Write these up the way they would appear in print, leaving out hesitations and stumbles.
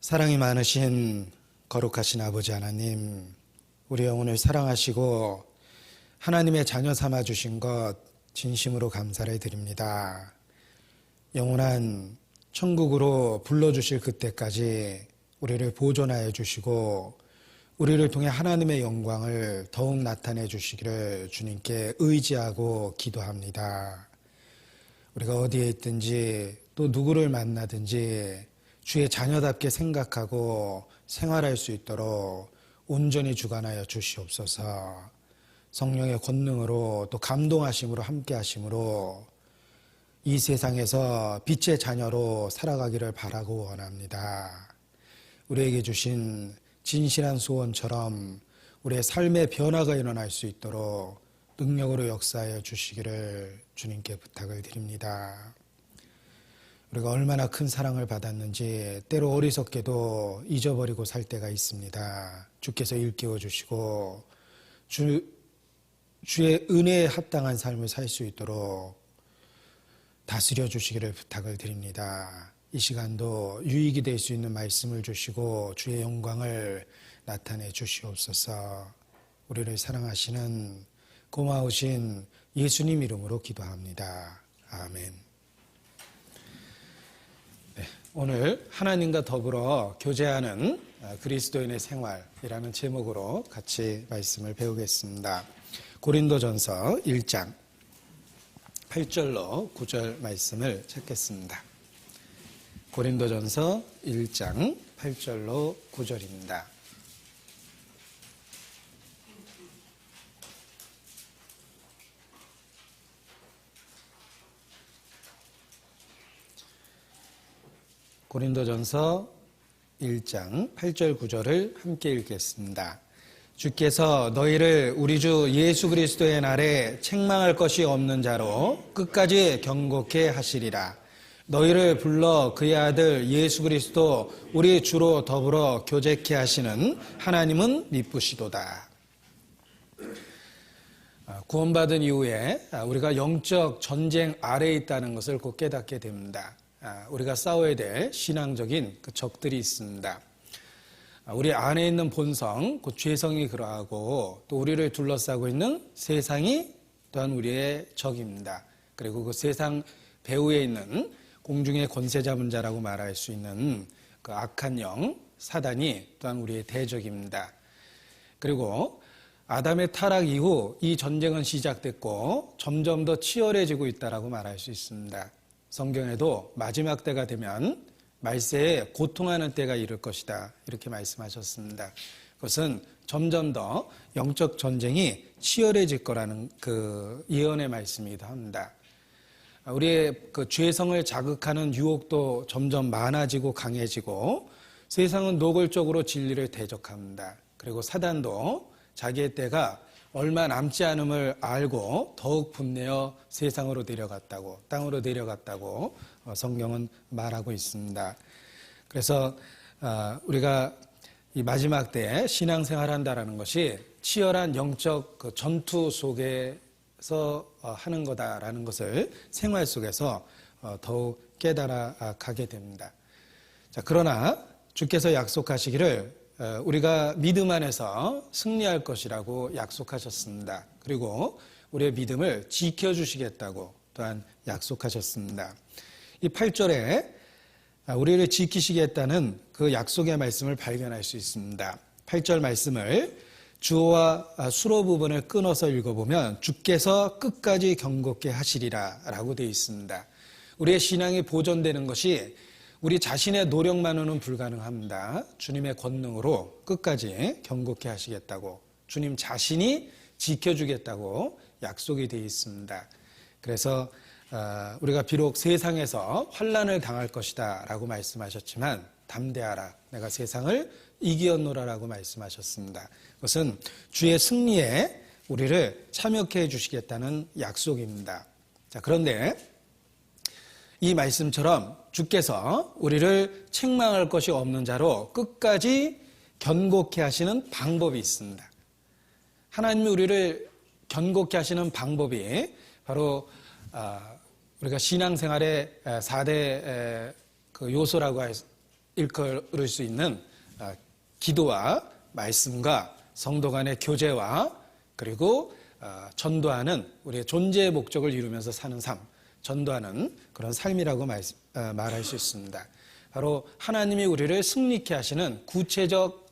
사랑이 많으신 거룩하신 아버지 하나님, 우리 영혼을 사랑하시고 하나님의 자녀 삼아 주신 것 진심으로 감사를 드립니다. 영원한 천국으로 불러주실 그때까지 우리를 보존하여 주시고 우리를 통해 하나님의 영광을 더욱 나타내 주시기를 주님께 의지하고 기도합니다. 우리가 어디에 있든지 또 누구를 만나든지 주의 자녀답게 생각하고 생활할 수 있도록 온전히 주관하여 주시옵소서. 성령의 권능으로 또 감동하심으로 함께하심으로 이 세상에서 빛의 자녀로 살아가기를 바라고 원합니다. 우리에게 주신 진실한 소원처럼 우리의 삶의 변화가 일어날 수 있도록 능력으로 역사하여 주시기를 주님께 부탁을 드립니다. 우리가 얼마나 큰 사랑을 받았는지 때로 어리석게도 잊어버리고 살 때가 있습니다. 주께서 일깨워 주시고 주의 은혜에 합당한 삶을 살 수 있도록 다스려 주시기를 부탁을 드립니다. 이 시간도 유익이 될 수 있는 말씀을 주시고 주의 영광을 나타내 주시옵소서. 우리를 사랑하시는 고마우신 예수님 이름으로 기도합니다. 아멘. 오늘 하나님과 더불어 교제하는 그리스도인의 생활이라는 제목으로 같이 말씀을 배우겠습니다. 고린도전서 1장 8절로 9절 말씀을 찾겠습니다. 고린도전서 1장 8절로 9절입니다. 고린도전서 1장 8절 9절을 함께 읽겠습니다. 주께서 너희를 우리 주 예수 그리스도의 날에 책망할 것이 없는 자로 끝까지 경고케 하시리라. 너희를 불러 그의 아들 예수 그리스도 우리 주로 더불어 교제케 하시는 하나님은 미쁘시도다. 구원받은 이후에 우리가 영적 전쟁 아래에 있다는 것을 곧 깨닫게 됩니다. 우리가 싸워야 될 신앙적인 그 적들이 있습니다. 우리 안에 있는 본성, 그 죄성이 그러하고 또 우리를 둘러싸고 있는 세상이 또한 우리의 적입니다. 그리고 그 세상 배후에 있는 공중의 권세 잡은 자라고 말할 수 있는 그 악한 영, 사단이 또한 우리의 대적입니다. 그리고 아담의 타락 이후 이 전쟁은 시작됐고 점점 더 치열해지고 있다라고 말할 수 있습니다. 성경에도 마지막 때가 되면 말세에 고통하는 때가 이를 것이다 이렇게 말씀하셨습니다. 그것은 점점 더 영적 전쟁이 치열해질 거라는 그 예언의 말씀이기도 합니다. 우리의 그 죄성을 자극하는 유혹도 점점 많아지고 강해지고 세상은 노골적으로 진리를 대적합니다. 그리고 사단도 자기의 때가 얼마 남지 않음을 알고 더욱 분내어 세상으로 내려갔다고, 땅으로 내려갔다고 성경은 말하고 있습니다. 그래서 우리가 이 마지막 때에 신앙생활 한다라는 것이 치열한 영적 그 전투 속에서 하는 거다라는 것을 생활 속에서 더욱 깨달아 가게 됩니다. 자, 그러나 주께서 약속하시기를 우리가 믿음 안에서 승리할 것이라고 약속하셨습니다. 그리고 우리의 믿음을 지켜주시겠다고 또한 약속하셨습니다. 이 8절에 우리를 지키시겠다는 그 약속의 말씀을 발견할 수 있습니다. 8절 말씀을 주어와 수로 부분을 끊어서 읽어보면 주께서 끝까지 경고케 하시리라 라고 되어 있습니다. 우리의 신앙이 보존되는 것이 우리 자신의 노력만으로는 불가능합니다. 주님의 권능으로 끝까지 경고케 하시겠다고, 주님 자신이 지켜주겠다고 약속이 되어 있습니다. 그래서 우리가 비록 세상에서 환난을 당할 것이다 라고 말씀하셨지만 담대하라, 내가 세상을 이기었노라 라고 말씀하셨습니다. 그것은 주의 승리에 우리를 참여케 해주시겠다는 약속입니다. 자, 그런데 이 말씀처럼 주께서 우리를 책망할 것이 없는 자로 끝까지 견고케 하시는 방법이 있습니다. 하나님이 우리를 견고케 하시는 방법이 바로 우리가 신앙생활의 4대 그 요소라고 일컬을 수 있는 기도와 말씀과 성도 간의 교제와 그리고 전도하는 우리의 존재의 목적을 이루면서 사는 삶, 전도하는 그런 삶이라고 말할 수 있습니다. 바로 하나님이 우리를 승리케 하시는 구체적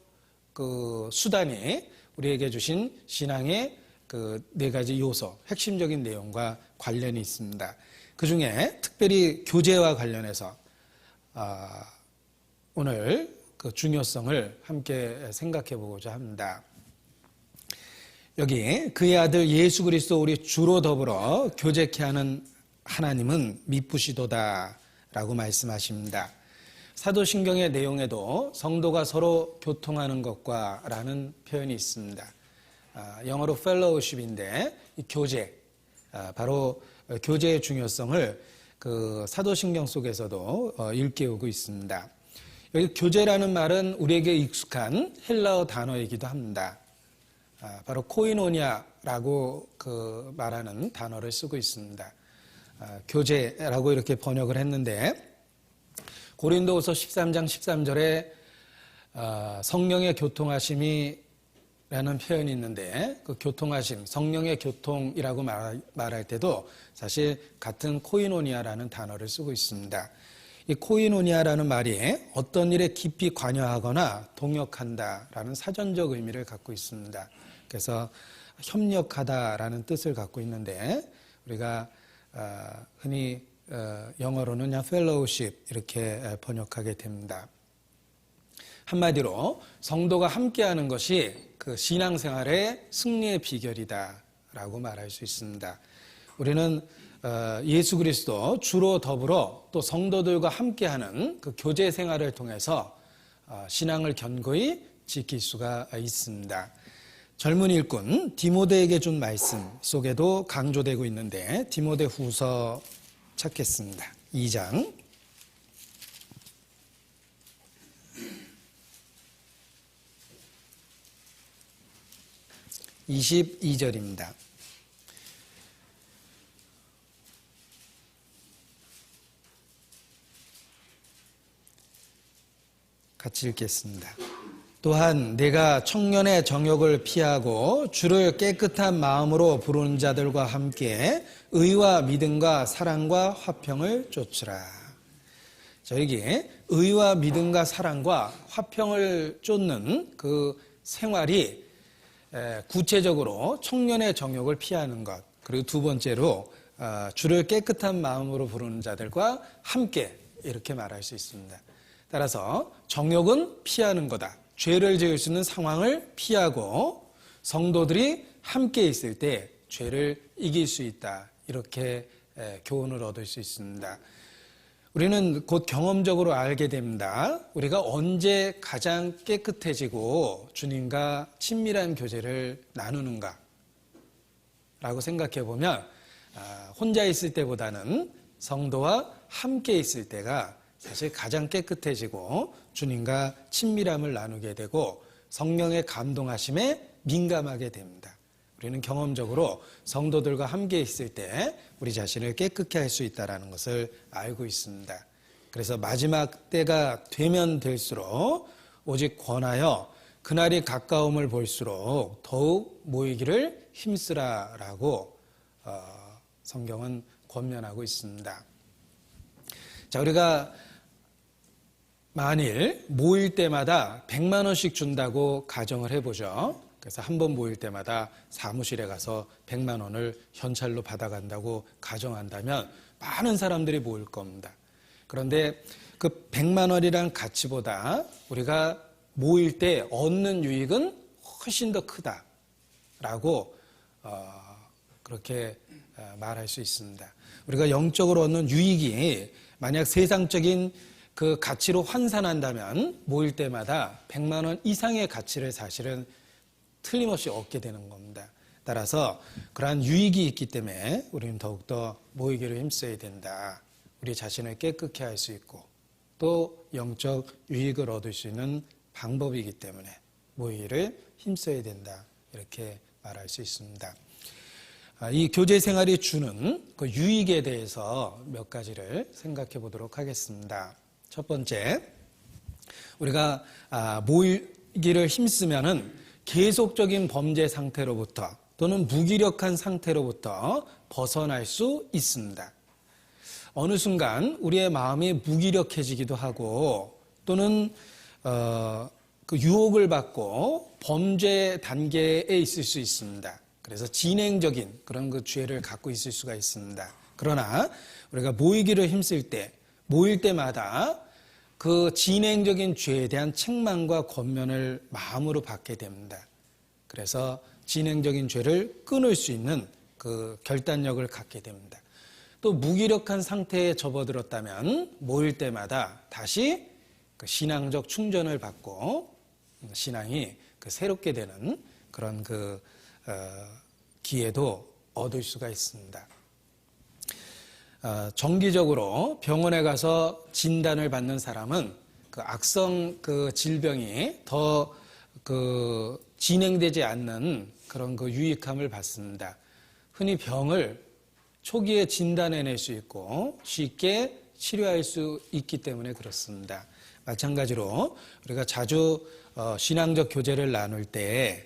그 수단이 우리에게 주신 신앙의 그 네 가지 요소, 핵심적인 내용과 관련이 있습니다. 그 중에 특별히 교제와 관련해서 오늘 그 중요성을 함께 생각해 보고자 합니다. 여기 그의 아들 예수 그리스도 우리 주로 더불어 교제케 하는 하나님은 미쁘시도다 라고 말씀하십니다. 사도신경의 내용에도 성도가 서로 교통하는 것과 라는 표현이 있습니다. 영어로 fellowship인데 이 교제, 바로 교제의 중요성을 그 사도신경 속에서도 일깨우고 있습니다. 여기 교제라는 말은 우리에게 익숙한 헬라어 단어이기도 합니다. 바로 코이노니아라고 그 말하는 단어를 쓰고 있습니다. 교제라고 이렇게 번역을 했는데 고린도후서 13장 13절에 성령의 교통하심이라는 표현이 있는데 그 교통하심, 성령의 교통이라고 말할 때도 사실 같은 코이노니아라는 단어를 쓰고 있습니다. 이 코이노니아라는 말이 어떤 일에 깊이 관여하거나 동역한다라는 사전적 의미를 갖고 있습니다. 그래서 협력하다라는 뜻을 갖고 있는데 우리가 흔히 영어로는 그냥 fellowship 이렇게 번역하게 됩니다. 한마디로 성도가 함께하는 것이 그 신앙생활의 승리의 비결이다라고 말할 수 있습니다. 우리는 예수 그리스도 주로 더불어 또 성도들과 함께하는 그 교제 생활을 통해서 신앙을 견고히 지킬 수가 있습니다. 젊은 일꾼 디모데에게 준 말씀 속에도 강조되고 있는데 디모데 후서 찾겠습니다. 2장 22절입니다. 같이 읽겠습니다. 또한 내가 청년의 정욕을 피하고 주를 깨끗한 마음으로 부르는 자들과 함께 의와 믿음과 사랑과 화평을 쫓으라. 여기 의와 믿음과 사랑과 화평을 쫓는 그 생활이 구체적으로 청년의 정욕을 피하는 것, 그리고 두 번째로 주를 깨끗한 마음으로 부르는 자들과 함께 이렇게 말할 수 있습니다. 따라서 정욕은 피하는 거다. 죄를 지을 수 있는 상황을 피하고 성도들이 함께 있을 때 죄를 이길 수 있다. 이렇게 교훈을 얻을 수 있습니다. 우리는 곧 경험적으로 알게 됩니다. 우리가 언제 가장 깨끗해지고 주님과 친밀한 교제를 나누는가 라고 생각해 보면 혼자 있을 때보다는 성도와 함께 있을 때가 사실 가장 깨끗해지고 주님과 친밀함을 나누게 되고 성령의 감동하심에 민감하게 됩니다. 우리는 경험적으로 성도들과 함께 있을 때 우리 자신을 깨끗게 할 수 있다는 것을 알고 있습니다. 그래서 마지막 때가 되면 될수록 오직 권하여 그날이 가까움을 볼수록 더욱 모이기를 힘쓰라라고 성경은 권면하고 있습니다. 자, 우리가 만일 모일 때마다 100만 원씩 준다고 가정을 해보죠. 그래서 한 번 모일 때마다 사무실에 가서 100만 원을 현찰로 받아간다고 가정한다면 많은 사람들이 모일 겁니다. 그런데 그 100만 원이란 가치보다 우리가 모일 때 얻는 유익은 훨씬 더 크다라고 그렇게 말할 수 있습니다. 우리가 영적으로 얻는 유익이 만약 세상적인 그 가치로 환산한다면 모일 때마다 100만 원 이상의 가치를 사실은 틀림없이 얻게 되는 겁니다. 따라서 그러한 유익이 있기 때문에 우리는 더욱더 모이기를 힘써야 된다. 우리 자신을 깨끗게 할 수 있고 또 영적 유익을 얻을 수 있는 방법이기 때문에 모이기를 힘써야 된다. 이렇게 말할 수 있습니다. 이 교제 생활이 주는 그 유익에 대해서 몇 가지를 생각해 보도록 하겠습니다. 첫 번째, 우리가 모이기를 힘쓰면은 계속적인 범죄 상태로부터 또는 무기력한 상태로부터 벗어날 수 있습니다. 어느 순간 우리의 마음이 무기력해지기도 하고 또는 그 유혹을 받고 범죄 단계에 있을 수 있습니다. 그래서 진행적인 그런 그 죄를 갖고 있을 수가 있습니다. 그러나 우리가 모이기를 힘쓸 때, 모일 때마다 그 진행적인 죄에 대한 책망과 권면을 마음으로 받게 됩니다. 그래서 진행적인 죄를 끊을 수 있는 그 결단력을 갖게 됩니다. 또 무기력한 상태에 접어들었다면 모일 때마다 다시 그 신앙적 충전을 받고 신앙이 그 새롭게 되는 그런 그 기회도 얻을 수가 있습니다. 정기적으로 병원에 가서 진단을 받는 사람은 그 악성 그 질병이 더 그 진행되지 않는 그런 그 유익함을 받습니다. 흔히 병을 초기에 진단해낼 수 있고 쉽게 치료할 수 있기 때문에 그렇습니다. 마찬가지로 우리가 자주 신앙적 교제를 나눌 때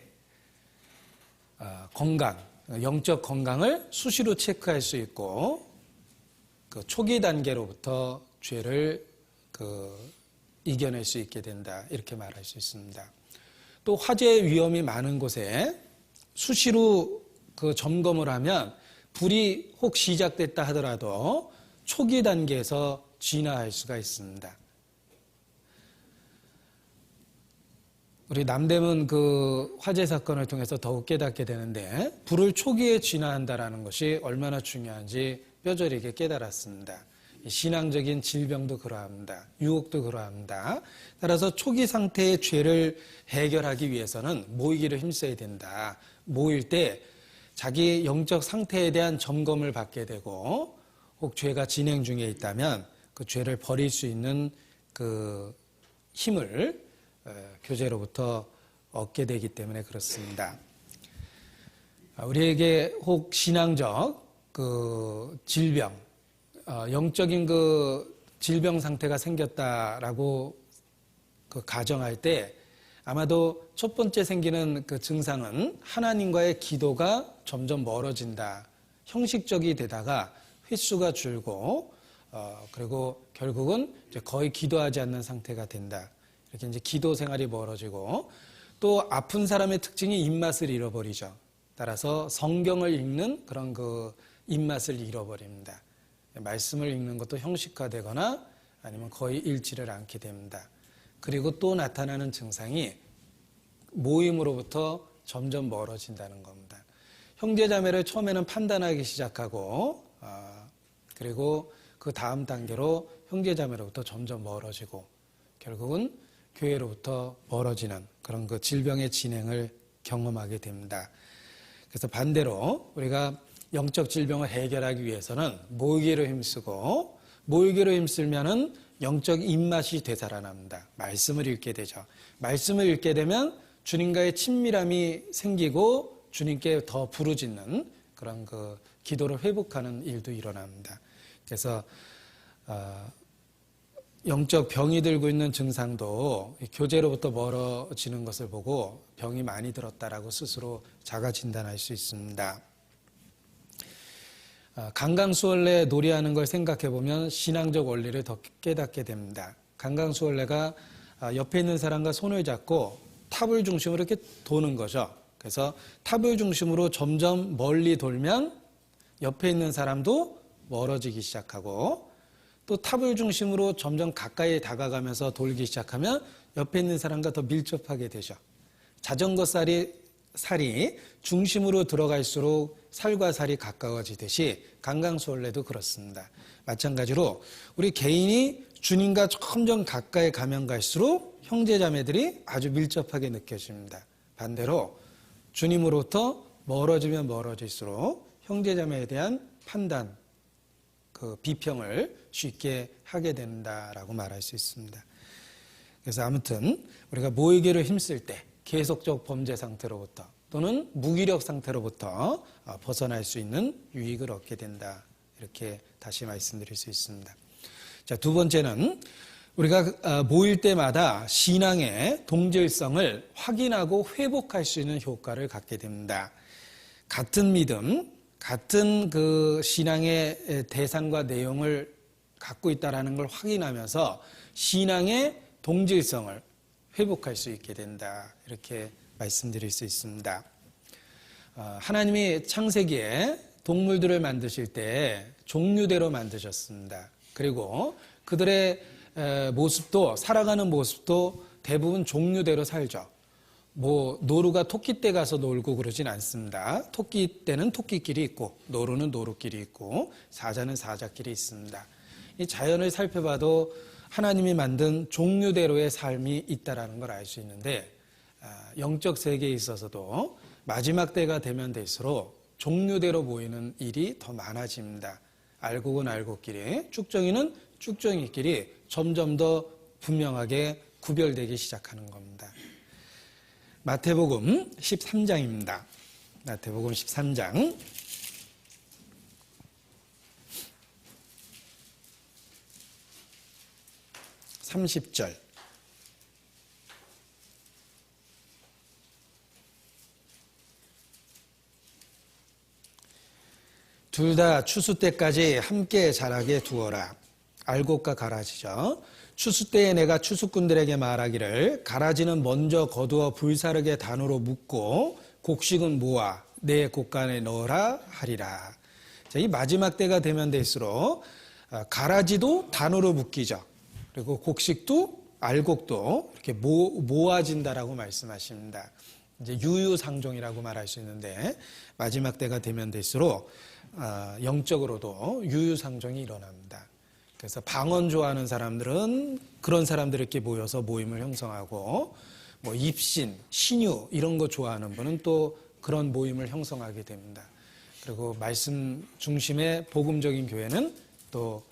건강, 영적 건강을 수시로 체크할 수 있고 그 초기 단계로부터 죄를 이겨낼 수 있게 된다 이렇게 말할 수 있습니다. 또 화재 위험이 많은 곳에 수시로 그 점검을 하면 불이 혹 시작됐다 하더라도 초기 단계에서 진화할 수가 있습니다. 우리 남대문 그 화재 사건을 통해서 더욱 깨닫게 되는데 불을 초기에 진화한다라는 것이 얼마나 중요한지 뼈저리게 깨달았습니다. 신앙적인 질병도 그러합니다. 유혹도 그러합니다. 따라서 초기 상태의 죄를 해결하기 위해서는 모이기를 힘써야 된다. 모일 때 자기 영적 상태에 대한 점검을 받게 되고 혹 죄가 진행 중에 있다면 그 죄를 버릴 수 있는 그 힘을 교제로부터 얻게 되기 때문에 그렇습니다. 우리에게 혹 신앙적 그 질병, 영적인 그 질병 상태가 생겼다라고 그 가정할 때 아마도 첫 번째 생기는 그 증상은 하나님과의 기도가 점점 멀어진다. 형식적이 되다가 횟수가 줄고 그리고 결국은 이제 거의 기도하지 않는 상태가 된다. 이렇게 이제 기도 생활이 멀어지고 또 아픈 사람의 특징이 입맛을 잃어버리죠. 따라서 성경을 읽는 그런 그 입맛을 잃어버립니다. 말씀을 읽는 것도 형식화되거나 아니면 거의 읽지를 않게 됩니다. 그리고 또 나타나는 증상이 모임으로부터 점점 멀어진다는 겁니다. 형제자매를 처음에는 판단하기 시작하고 그리고 그 다음 단계로 형제자매로부터 점점 멀어지고 결국은 교회로부터 멀어지는 그런 그 질병의 진행을 경험하게 됩니다. 그래서 반대로 우리가 영적 질병을 해결하기 위해서는 모이기를 힘쓰고 모이기를 힘쓰면은 영적 입맛이 되살아납니다. 말씀을 읽게 되죠. 말씀을 읽게 되면 주님과의 친밀함이 생기고 주님께 더 부르짖는 그런 그 기도를 회복하는 일도 일어납니다. 그래서 영적 병이 들고 있는 증상도 교제로부터 멀어지는 것을 보고 병이 많이 들었다라고 스스로 자가 진단할 수 있습니다. 강강수월래 놀이하는 걸 생각해 보면 신앙적 원리를 더 깨닫게 됩니다. 강강수월래가 옆에 있는 사람과 손을 잡고 탑을 중심으로 이렇게 도는 거죠. 그래서 탑을 중심으로 점점 멀리 돌면 옆에 있는 사람도 멀어지기 시작하고 또 탑을 중심으로 점점 가까이 다가가면서 돌기 시작하면 옆에 있는 사람과 더 밀접하게 되죠. 자전거 살이 중심으로 들어갈수록 살과 살이 가까워지듯이 강강수월래도 그렇습니다. 마찬가지로 우리 개인이 주님과 점점 가까이 가면 갈수록 형제자매들이 아주 밀접하게 느껴집니다. 반대로 주님으로부터 멀어지면 멀어질수록 형제자매에 대한 판단, 그 비평을 쉽게 하게 된다라고 말할 수 있습니다. 그래서 아무튼 우리가 모이기를 힘쓸 때 계속적 범죄 상태로부터 또는 무기력 상태로부터 벗어날 수 있는 유익을 얻게 된다. 이렇게 다시 말씀드릴 수 있습니다. 자, 두 번째는 우리가 모일 때마다 신앙의 동질성을 확인하고 회복할 수 있는 효과를 갖게 됩니다. 같은 믿음, 같은 그 신앙의 대상과 내용을 갖고 있다는 걸 확인하면서 신앙의 동질성을 회복할 수 있게 된다. 이렇게 말씀드릴 수 있습니다. 하나님이 창세기에 동물들을 만드실 때 종류대로 만드셨습니다. 그리고 그들의 모습도, 살아가는 모습도 대부분 종류대로 살죠. 노루가 토끼떼 가서 놀고 그러진 않습니다. 토끼떼는 토끼끼리 있고 노루는 노루끼리 있고 사자는 사자끼리 있습니다. 이 자연을 살펴봐도 하나님이 만든 종류대로의 삶이 있다는 걸 알 수 있는데, 영적 세계에 있어서도 마지막 때가 되면 될수록 종류대로 보이는 일이 더 많아집니다. 알곡은 알곡끼리, 쭉정이는 쭉정이끼리 점점 더 분명하게 구별되기 시작하는 겁니다. 마태복음 13장입니다. 마태복음 13장 30절. 둘 다 추수 때까지 함께 자라게 두어라. 알곡과 가라지죠. 추수 때에 내가 추수꾼들에게 말하기를 가라지는 먼저 거두어 불사르게 단으로 묶고 곡식은 모아 내 곡간에 넣어라 하리라. 자, 이 마지막 때가 되면 될수록 가라지도 단으로 묶이죠. 그리고 곡식도 알곡도 이렇게 모아진다라고 말씀하십니다. 이제 유유상종이라고 말할 수 있는데 마지막 때가 되면 될수록 영적으로도 유유상종이 일어납니다. 그래서 방언 좋아하는 사람들은 그런 사람들이 이렇게 모여서 모임을 형성하고, 입신, 신유 이런 거 좋아하는 분은 또 그런 모임을 형성하게 됩니다. 그리고 말씀 중심의 복음적인 교회는 또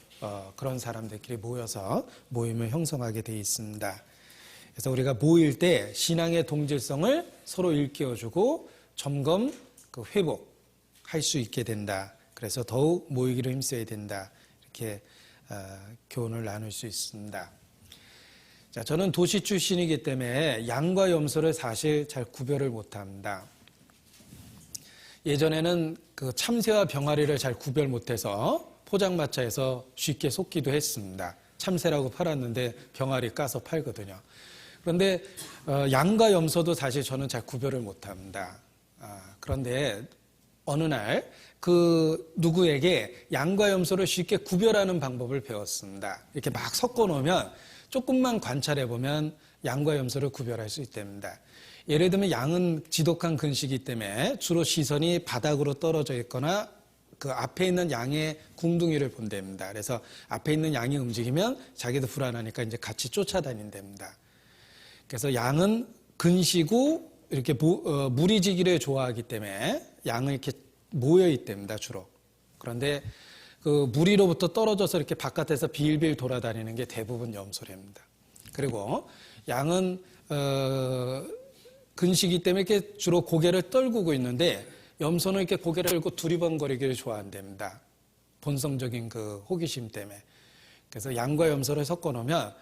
그런 사람들끼리 모여서 모임을 형성하게 되어 있습니다. 그래서 우리가 모일 때 신앙의 동질성을 서로 일깨워주고 점검, 회복할 수 있게 된다. 그래서 더욱 모이기를 힘써야 된다. 이렇게 교훈을 나눌 수 있습니다. 자, 저는 도시 출신이기 때문에 양과 염소를 사실 잘 구별을 못합니다. 예전에는 그 참새와 병아리를 잘 구별 못해서 포장마차에서 쉽게 속기도 했습니다. 참새라고 팔았는데 병아리 까서 팔거든요. 그런데 양과 염소도 사실 저는 잘 구별을 못합니다. 그런데 어느 날 누구에게 양과 염소를 쉽게 구별하는 방법을 배웠습니다. 이렇게 막 섞어 놓으면 조금만 관찰해 보면 양과 염소를 구별할 수 있답니다. 예를 들면 양은 지독한 근시이기 때문에 주로 시선이 바닥으로 떨어져 있거나 그 앞에 있는 양의 궁둥이를 본답니다. 그래서 앞에 있는 양이 움직이면 자기도 불안하니까 이제 같이 쫓아다닌답니다. 그래서 양은 근시고 이렇게 무리지기를 좋아하기 때문에 양은 이렇게 모여 있답니다, 주로. 그런데 그 무리로부터 떨어져서 이렇게 바깥에서 빌빌 돌아다니는 게 대부분 염소랍니다. 그리고 양은 근시기 때문에 이렇게 주로 고개를 떨구고 있는데 염소는 이렇게 고개를 들고 두리번거리기를 좋아한답니다. 본성적인 그 호기심 때문에. 그래서 양과 염소를 섞어 놓으면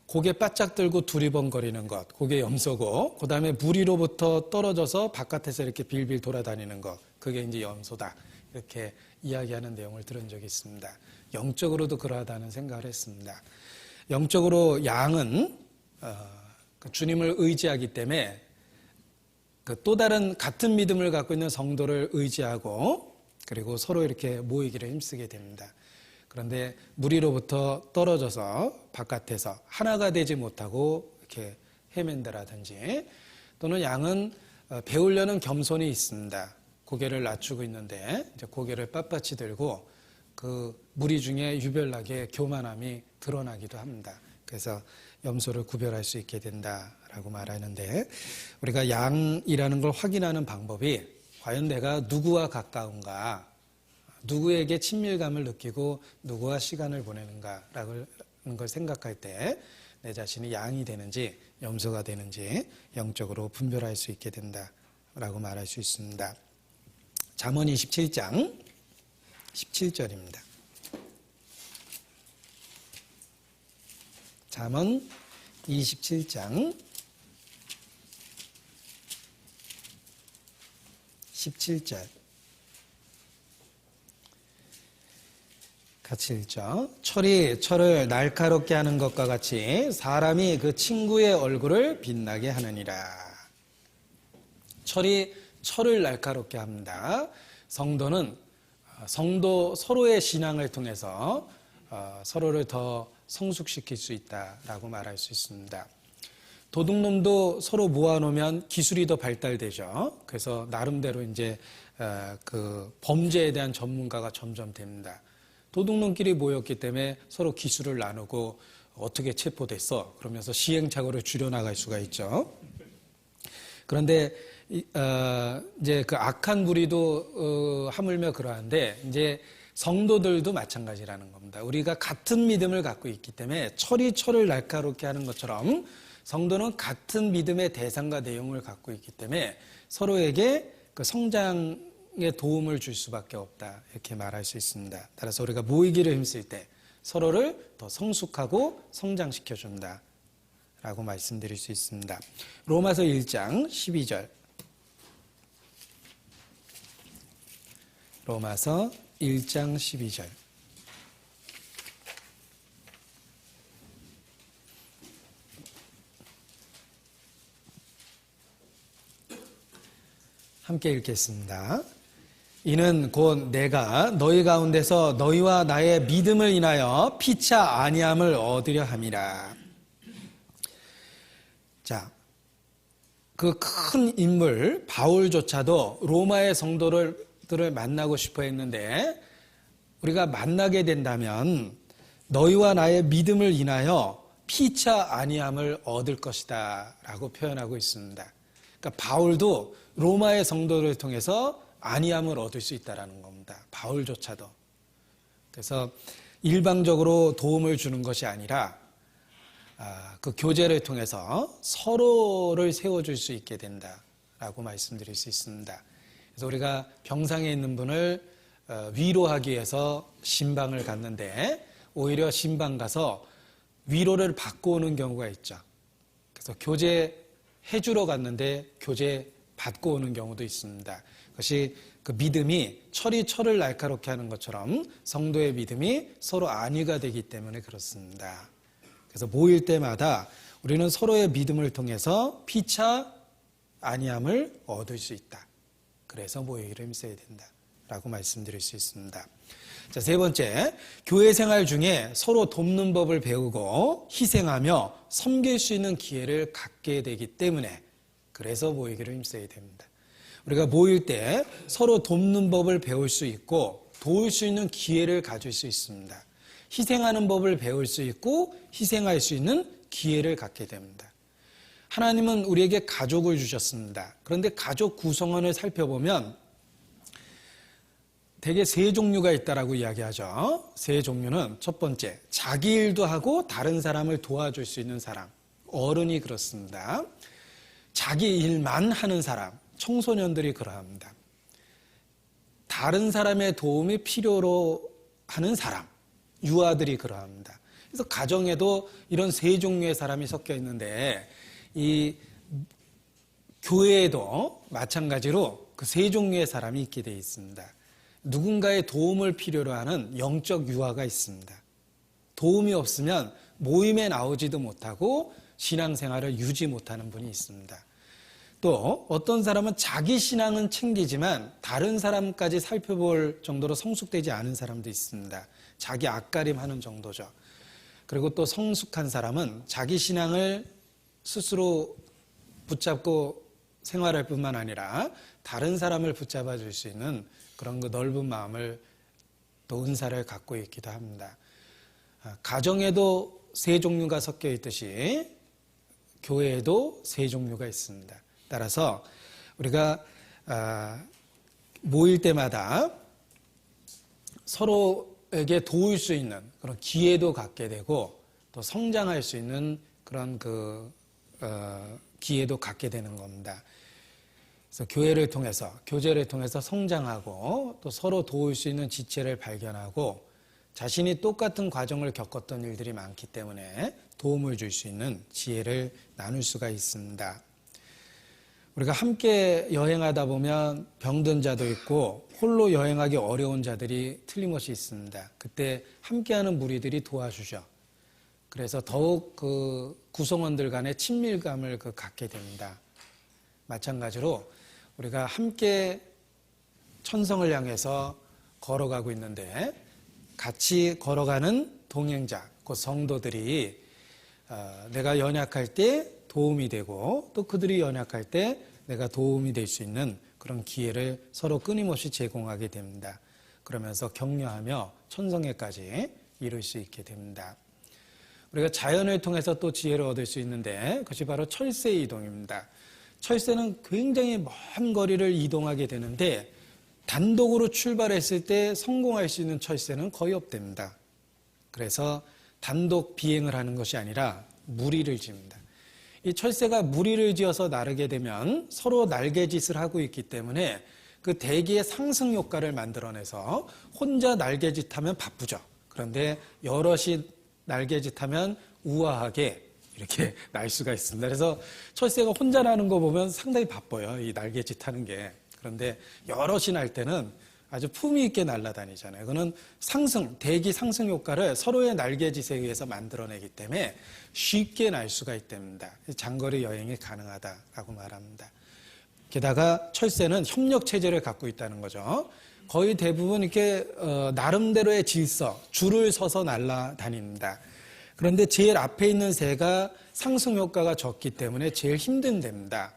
고개 바짝 들고 두리번거리는 것, 그게 염소고, 그 다음에 무리로부터 떨어져서 바깥에서 이렇게 빌빌 돌아다니는 것, 그게 이제 염소다. 이렇게 이야기하는 내용을 들은 적이 있습니다. 영적으로도 그러하다는 생각을 했습니다. 영적으로 양은 주님을 의지하기 때문에 또 다른 같은 믿음을 갖고 있는 성도를 의지하고 그리고 서로 이렇게 모이기를 힘쓰게 됩니다. 그런데 무리로부터 떨어져서 바깥에서 하나가 되지 못하고 이렇게 헤맨다라든지, 또는 양은 배우려는 겸손이 있습니다. 고개를 낮추고 있는데 이제 고개를 빳빳이 들고 그 무리 중에 유별나게 교만함이 드러나기도 합니다. 그래서 염소를 구별할 수 있게 된다라고 말하는데, 우리가 양이라는 걸 확인하는 방법이 과연 내가 누구와 가까운가, 누구에게 친밀감을 느끼고 누구와 시간을 보내는가라는 걸 생각할 때 내 자신이 양이 되는지 염소가 되는지 영적으로 분별할 수 있게 된다라고 말할 수 있습니다. 잠언 27장 17절입니다. 잠언 27장 17절 같이 읽죠. 철이 철을 날카롭게 하는 것과 같이 사람이 그 친구의 얼굴을 빛나게 하느니라. 철이 철을 날카롭게 합니다. 성도는 서로의 신앙을 통해서 서로를 더 성숙시킬 수 있다라고 말할 수 있습니다. 도둑놈도 서로 모아놓으면 기술이 더 발달되죠. 그래서 나름대로 이제 그 범죄에 대한 전문가가 점점 됩니다. 도둑놈끼리 모였기 때문에 서로 기술을 나누고 어떻게 체포됐어? 그러면서 시행착오를 줄여나갈 수가 있죠. 그런데 이제 그 악한 무리도 하물며 그러한데 이제 성도들도 마찬가지라는 겁니다. 우리가 같은 믿음을 갖고 있기 때문에 철이 철을 날카롭게 하는 것처럼 성도는 같은 믿음의 대상과 내용을 갖고 있기 때문에 서로에게 그 성장에 도움을 줄 수밖에 없다 이렇게 말할 수 있습니다. 따라서 우리가 모이기를 힘쓸 때 서로를 더 성숙하고 성장시켜준다 라고 말씀드릴 수 있습니다. 로마서 1장 12절 로마서 1장 12절 함께 읽겠습니다. 이는 곧 내가 너희 가운데서 너희와 나의 믿음을 인하여 피차 아니함을 얻으려 함이라. 자, 그 큰 인물 바울조차도 로마의 성도들을 만나고 싶어 했는데 우리가 만나게 된다면 너희와 나의 믿음을 인하여 피차 아니함을 얻을 것이다 라고 표현하고 있습니다. 그러니까 바울도 로마의 성도를 통해서 아니함을 얻을 수 있다는 겁니다. 바울조차도. 그래서 일방적으로 도움을 주는 것이 아니라 그 교제를 통해서 서로를 세워줄 수 있게 된다라고 말씀드릴 수 있습니다. 그래서 우리가 병상에 있는 분을 위로하기 위해서 신방을 갔는데 오히려 신방 가서 위로를 받고 오는 경우가 있죠. 그래서 교제해주러 갔는데 교제 받고 오는 경우도 있습니다. 그것이 그 믿음이 철이 철을 날카롭게 하는 것처럼 성도의 믿음이 서로 안위가 되기 때문에 그렇습니다. 그래서 모일 때마다 우리는 서로의 믿음을 통해서 피차 안위함을 얻을 수 있다. 그래서 모이기를 힘써야 된다라고 말씀드릴 수 있습니다. 자, 세 번째, 교회 생활 중에 서로 돕는 법을 배우고 희생하며 섬길 수 있는 기회를 갖게 되기 때문에 그래서 모이기를 힘써야 됩니다. 우리가 모일 때 서로 돕는 법을 배울 수 있고 도울 수 있는 기회를 가질 수 있습니다. 희생하는 법을 배울 수 있고 희생할 수 있는 기회를 갖게 됩니다. 하나님은 우리에게 가족을 주셨습니다. 그런데 가족 구성원을 살펴보면 대개 세 종류가 있다라고 이야기하죠. 세 종류는 첫 번째, 자기 일도 하고 다른 사람을 도와줄 수 있는 사람. 어른이 그렇습니다. 자기 일만 하는 사람, 청소년들이 그러합니다. 다른 사람의 도움이 필요로 하는 사람, 유아들이 그러합니다. 그래서 가정에도 이런 세 종류의 사람이 섞여 있는데 이 교회에도 마찬가지로 그 세 종류의 사람이 있게 되어 있습니다. 누군가의 도움을 필요로 하는 영적 유아가 있습니다. 도움이 없으면 모임에 나오지도 못하고 신앙생활을 유지 못하는 분이 있습니다. 또 어떤 사람은 자기 신앙은 챙기지만 다른 사람까지 살펴볼 정도로 성숙되지 않은 사람도 있습니다. 자기 앞가림하는 정도죠. 그리고 또 성숙한 사람은 자기 신앙을 스스로 붙잡고 생활할 뿐만 아니라 다른 사람을 붙잡아 줄 수 있는 그런 그 넓은 마음을 또 은사를 갖고 있기도 합니다. 가정에도 세 종류가 섞여 있듯이 교회에도 세 종류가 있습니다. 따라서 우리가 모일 때마다 서로에게 도울 수 있는 그런 기회도 갖게 되고 또 성장할 수 있는 그런 기회도 갖게 되는 겁니다. 그래서 교회를 통해서, 교제를 통해서 성장하고 또 서로 도울 수 있는 지체를 발견하고 자신이 똑같은 과정을 겪었던 일들이 많기 때문에 도움을 줄 수 있는 지혜를 나눌 수가 있습니다. 우리가 함께 여행하다 보면 병든 자도 있고 홀로 여행하기 어려운 자들이 틀림없이 있습니다. 그때 함께하는 무리들이 도와주죠. 그래서 더욱 그 구성원들 간의 친밀감을 갖게 됩니다. 마찬가지로 우리가 함께 천성을 향해서 걸어가고 있는데 같이 걸어가는 동행자, 그 성도들이 내가 연약할 때 도움이 되고 또 그들이 연약할 때 내가 도움이 될 수 있는 그런 기회를 서로 끊임없이 제공하게 됩니다. 그러면서 격려하며 천성회까지 이룰 수 있게 됩니다. 우리가 자연을 통해서 또 지혜를 얻을 수 있는데 그것이 바로 철새 이동입니다. 철새는 굉장히 먼 거리를 이동하게 되는데 단독으로 출발했을 때 성공할 수 있는 철새는 거의 없답니다. 그래서 단독 비행을 하는 것이 아니라 무리를 지습니다. 이 철새가 무리를 지어서 나르게 되면 서로 날개짓을 하고 있기 때문에 그 대기의 상승 효과를 만들어내서 혼자 날개짓하면 바쁘죠. 그런데 여럿이 날개짓하면 우아하게 이렇게 날 수가 있습니다. 그래서 철새가 혼자 나는 거 보면 상당히 바빠요. 이 날개짓하는 게. 그런데 여럿이 날 때는 아주 품위 있게 날아다니잖아요. 그거는 대기 상승 효과를 서로의 날개짓에 의해서 만들어내기 때문에 쉽게 날 수가 있답니다. 장거리 여행이 가능하다라고 말합니다. 게다가 철새는 협력 체제를 갖고 있다는 거죠. 거의 대부분 이렇게 나름대로의 질서, 줄을 서서 날아다닙니다. 그런데 제일 앞에 있는 새가 상승 효과가 적기 때문에 제일 힘든 데입니다.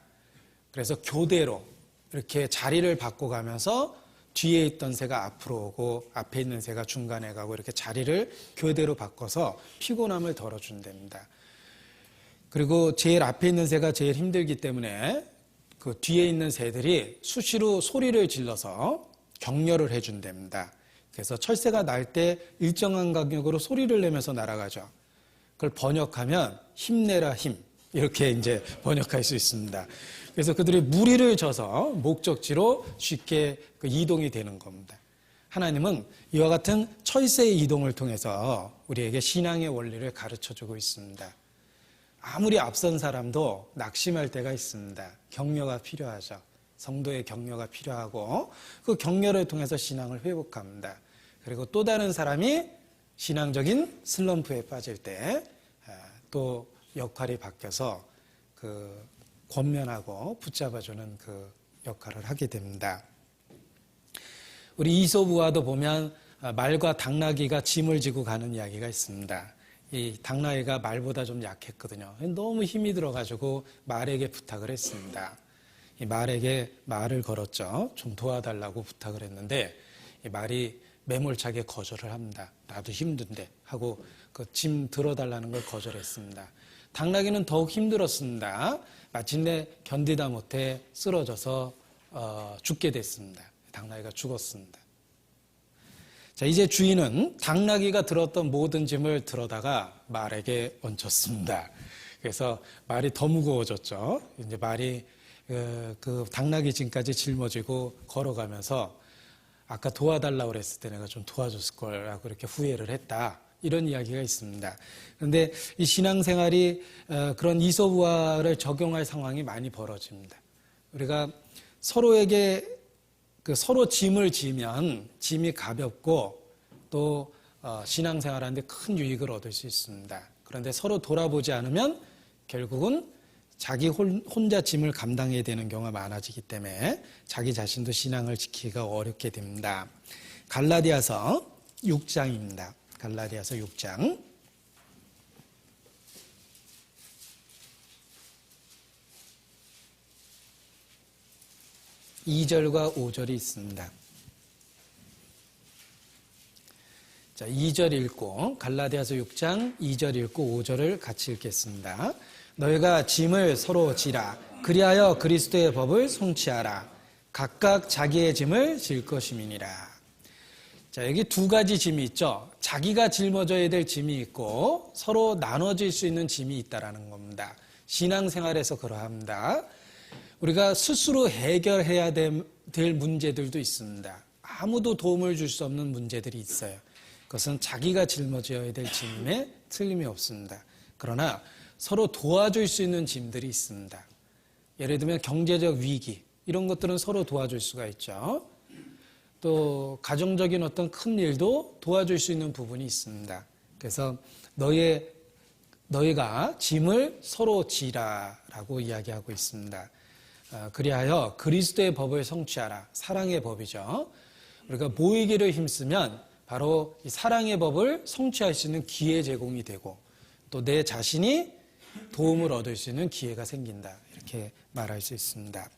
그래서 교대로 이렇게 자리를 바꿔가면서 뒤에 있던 새가 앞으로 오고 앞에 있는 새가 중간에 가고 이렇게 자리를 교대로 바꿔서 피곤함을 덜어준답니다. 그리고 제일 앞에 있는 새가 제일 힘들기 때문에 그 뒤에 있는 새들이 수시로 소리를 질러서 격려를 해준답니다. 그래서 철새가 날 때 일정한 간격으로 소리를 내면서 날아가죠. 그걸 번역하면 힘내라 힘 이렇게 이제 번역할 수 있습니다. 그래서 그들이 무리를 져서 목적지로 쉽게 이동이 되는 겁니다. 하나님은 이와 같은 철새의 이동을 통해서 우리에게 신앙의 원리를 가르쳐주고 있습니다. 아무리 앞선 사람도 낙심할 때가 있습니다. 격려가 필요하죠. 성도의 격려가 필요하고 그 격려를 통해서 신앙을 회복합니다. 그리고 또 다른 사람이 신앙적인 슬럼프에 빠질 때 또 역할이 바뀌어서 그 권면하고 붙잡아주는 그 역할을 하게 됩니다. 우리 이솝우화도 보면 말과 당나귀가 짐을 지고 가는 이야기가 있습니다. 이 당나귀가 말보다 좀 약했거든요. 너무 힘이 들어가지고 말에게 부탁을 했습니다. 이 말에게 말을 걸었죠. 좀 도와달라고 부탁을 했는데 이 말이 매몰차게 거절을 합니다. 나도 힘든데 하고 그 짐 들어달라는 걸 거절했습니다. 당나귀는 더욱 힘들었습니다. 마침내 견디다 못해 쓰러져서 죽게 됐습니다. 당나귀가 죽었습니다. 자, 이제 주인은 당나귀가 들었던 모든 짐을 들어다가 말에게 얹혔습니다. 그래서 말이 더 무거워졌죠. 이제 말이 그 당나귀 짐까지 짊어지고 걸어가면서 아까 도와달라고 그랬을 때 내가 좀 도와줬을 거라고 이렇게 후회를 했다. 이런 이야기가 있습니다. 그런데 이 신앙생활이 그런 이솝우화를 적용할 상황이 많이 벌어집니다. 우리가 서로에게 서로 짐을 지면 짐이 가볍고 또 신앙생활하는데 큰 유익을 얻을 수 있습니다. 그런데 서로 돌아보지 않으면 결국은 자기 혼자 짐을 감당해야 되는 경우가 많아지기 때문에 자기 자신도 신앙을 지키기가 어렵게 됩니다. 갈라디아서 6장입니다. 갈라디아서 6장. 2절과 5절이 있습니다. 자, 2절 읽고 갈라디아서 6장 2절 읽고 5절을 같이 읽겠습니다. 너희가 짐을 서로 지라. 그리하여 그리스도의 법을 성취하라. 각각 자기의 짐을 질 것임이니라. 자, 여기 두 가지 짐이 있죠. 자기가 짊어져야 될 짐이 있고 서로 나눠질 수 있는 짐이 있다라는 겁니다. 신앙생활에서 그러합니다. 우리가 스스로 해결해야 될 문제들도 있습니다. 아무도 도움을 줄 수 없는 문제들이 있어요. 그것은 자기가 짊어져야 될 짐임에 틀림이 없습니다. 그러나 서로 도와줄 수 있는 짐들이 있습니다. 예를 들면 경제적 위기, 이런 것들은 서로 도와줄 수가 있죠. 또 가정적인 어떤 큰 일도 도와줄 수 있는 부분이 있습니다. 그래서 너희가 짐을 서로 지라라고 이야기하고 있습니다. 그리하여 그리스도의 법을 성취하라. 사랑의 법이죠. 우리가 모이기를 힘쓰면 바로 이 사랑의 법을 성취할 수 있는 기회 제공이 되고 또 내 자신이 도움을 얻을 수 있는 기회가 생긴다. 이렇게 말할 수 있습니다.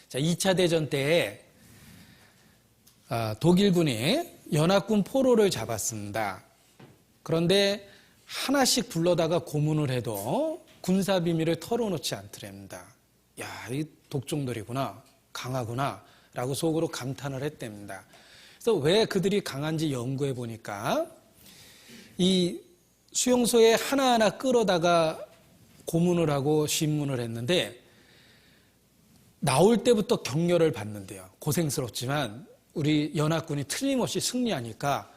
자, 2차 대전 때에 독일군이 연합군 포로를 잡았습니다. 그런데 하나씩 불러다가 고문을 해도 군사 비밀을 털어놓지 않더랍니다. 야, 이 독종들이구나, 강하구나 라고 속으로 감탄을 했답니다. 그래서 왜 그들이 강한지 연구해 보니까 이 수용소에 하나하나 끌어다가 고문을 하고 심문을 했는데 나올 때부터 격려를 받는데요. 고생스럽지만 우리 연합군이 틀림없이 승리하니까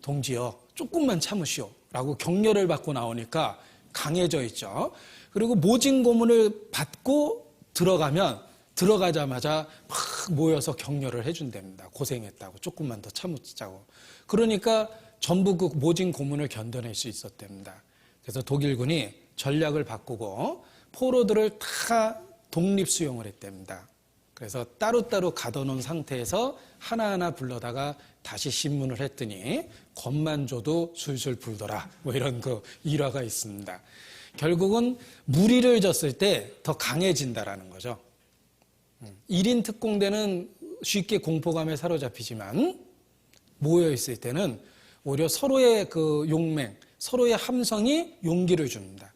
동지여 조금만 참으시오 라고 격려를 받고 나오니까 강해져 있죠. 그리고 모진 고문을 받고 들어가자마자 막 모여서 격려를 해준답니다. 고생했다고, 조금만 더 참자고. 그러니까 전부 그 모진 고문을 견뎌낼 수 있었답니다. 그래서 독일군이 전략을 바꾸고 포로들을 다 독립 수용을 했답니다. 그래서 따로따로 가둬놓은 상태에서 하나하나 불러다가 다시 신문을 했더니 겁만 줘도 술술 불더라. 뭐 이런 그 일화가 있습니다. 결국은 무리를 졌을 때 더 강해진다라는 거죠. 1인 특공대는 쉽게 공포감에 사로잡히지만 모여있을 때는 오히려 서로의 그 용맹, 서로의 함성이 용기를 줍니다.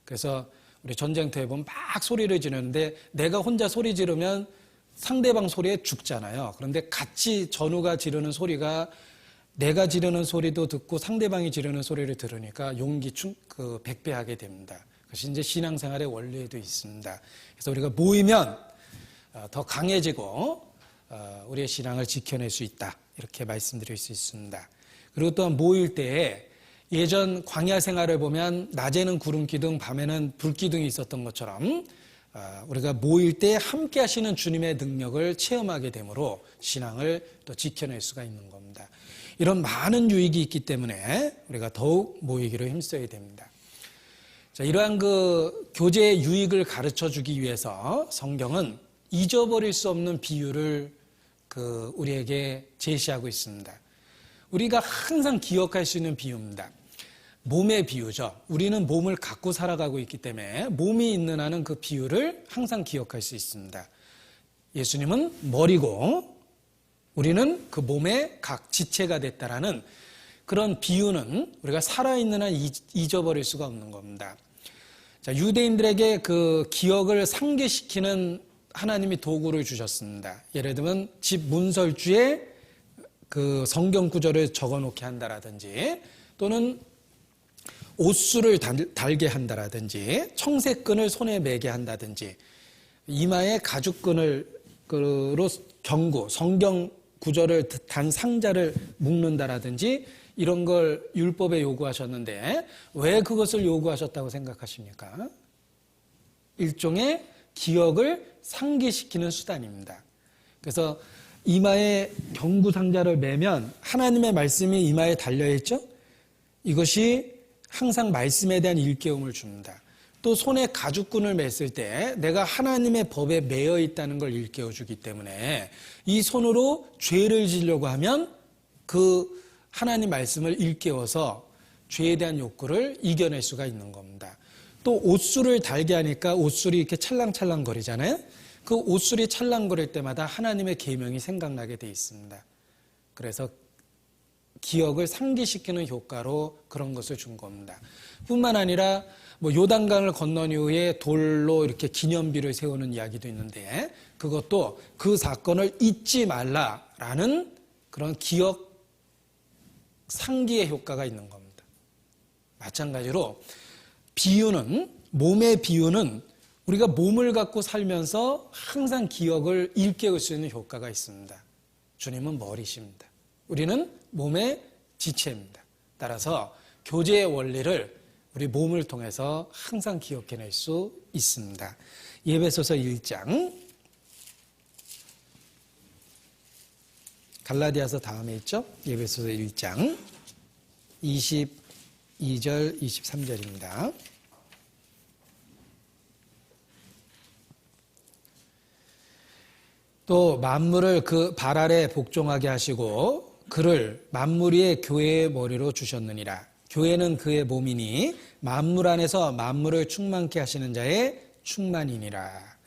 그래서 우리 전쟁터에 보면 막 소리를 지르는데 내가 혼자 소리 지르면 상대방 소리에 죽잖아요. 그런데 같이 전우가 지르는 소리가 내가 지르는 소리도 듣고 상대방이 지르는 소리를 들으니까 용기 백배하게 됩니다. 그것이 이제 신앙생활의 원리에도 있습니다. 그래서 우리가 모이면 더 강해지고 우리의 신앙을 지켜낼 수 있다. 이렇게 말씀드릴 수 있습니다. 그리고 또한 모일 때에 예전 광야 생활을 보면 낮에는 구름기둥, 밤에는 불기둥이 있었던 것처럼 우리가 모일 때 함께 하시는 주님의 능력을 체험하게 되므로 신앙을 또 지켜낼 수가 있는 겁니다. 이런 많은 유익이 있기 때문에 우리가 더욱 모이기를 힘써야 됩니다. 자, 이러한 그 교제의 유익을 가르쳐 주기 위해서 성경은 잊어버릴 수 없는 비유를 우리에게 제시하고 있습니다. 우리가 항상 기억할 수 있는 비유입니다. 몸의 비유죠. 우리는 몸을 갖고 살아가고 있기 때문에 몸이 있는 한은 그 비유를 항상 기억할 수 있습니다. 예수님은 머리고 우리는 그 몸의 각 지체가 됐다라는 그런 비유는 우리가 살아있는 한 잊어버릴 수가 없는 겁니다. 자, 유대인들에게 그 기억을 상기시키는 하나님이 도구를 주셨습니다. 예를 들면 집 문설주에 그 성경 구절을 적어놓게 한다라든지 또는 옷수를 달게 한다라든지 청색끈을 손에 매게 한다든지 이마에 가죽끈으로 경구, 성경 구절을 단 상자를 묶는다라든지 이런 걸 율법에 요구하셨는데 왜 그것을 요구하셨다고 생각하십니까? 일종의 기억을 상기시키는 수단입니다. 그래서 이마에 경구 상자를 매면 하나님의 말씀이 이마에 달려있죠? 이것이 항상 말씀에 대한 일깨움을 줍니다. 또 손에 가죽끈을 맸을 때 내가 하나님의 법에 매여 있다는 걸 일깨워주기 때문에 이 손으로 죄를 지려고 하면 그 하나님 말씀을 일깨워서 죄에 대한 욕구를 이겨낼 수가 있는 겁니다. 또 옷술을 달게 하니까 옷술이 이렇게 찰랑찰랑 거리잖아요. 그 옷술이 찰랑거릴 때마다 하나님의 계명이 생각나게 돼 있습니다. 그래서 기억을 상기시키는 효과로 그런 것을 준 겁니다. 뿐만 아니라 요단강을 건넌 이후에 돌로 이렇게 기념비를 세우는 이야기도 있는데 그것도 그 사건을 잊지 말라라는 그런 기억 상기의 효과가 있는 겁니다. 마찬가지로 몸의 비유는 우리가 몸을 갖고 살면서 항상 기억을 일깨울 수 있는 효과가 있습니다. 주님은 머리십니다. 우리는 몸의 지체입니다. 따라서 교제의 원리를 우리 몸을 통해서 항상 기억해낼 수 있습니다. 에베소서 1장, 갈라디아서 다음에 있죠? 에베소서 1장 22절 23절입니다. 또 만물을 그 발 아래 복종하게 하시고 그를 만물 위의 교회의 머리로 주셨느니라. 교회는 그의 몸이니 만물 안에서 만물을 충만케 하시는 자의 충만이니라.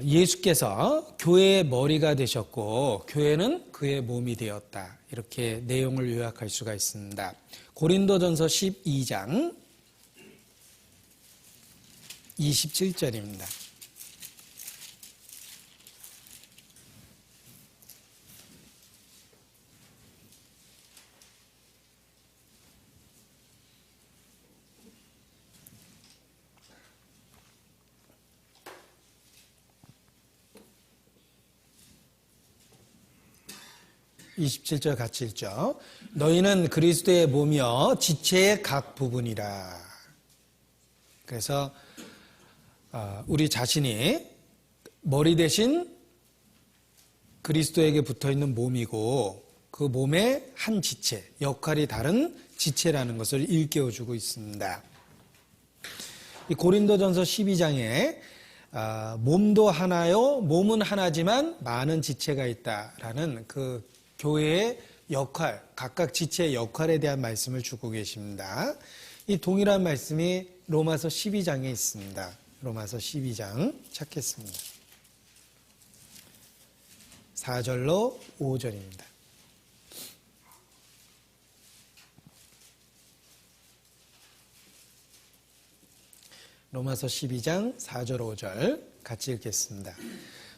예수께서 교회의 머리가 되셨고 교회는 그의 몸이 되었다. 이렇게 내용을 요약할 수가 있습니다. 고린도전서 12장 27절입니다. (27절) 같이 읽죠. 너희는 그리스도의 몸이여 지체의 각 부분이라. 그래서 우리 자신이 머리 대신 그리스도에게 붙어있는 몸이고 그 몸의 한 지체, 역할이 다른 지체라는 것을 일깨워주고 있습니다. 이 고린도전서 12장에 몸도 하나요, 몸은 하나지만 많은 지체가 있다라는 그 교회의 역할, 각각 지체의 역할에 대한 말씀을 주고 계십니다. 이 동일한 말씀이 로마서 12장에 있습니다. 로마서 12장 찾겠습니다. 4절로 5절입니다. 로마서 12장 4절 5절 같이 읽겠습니다.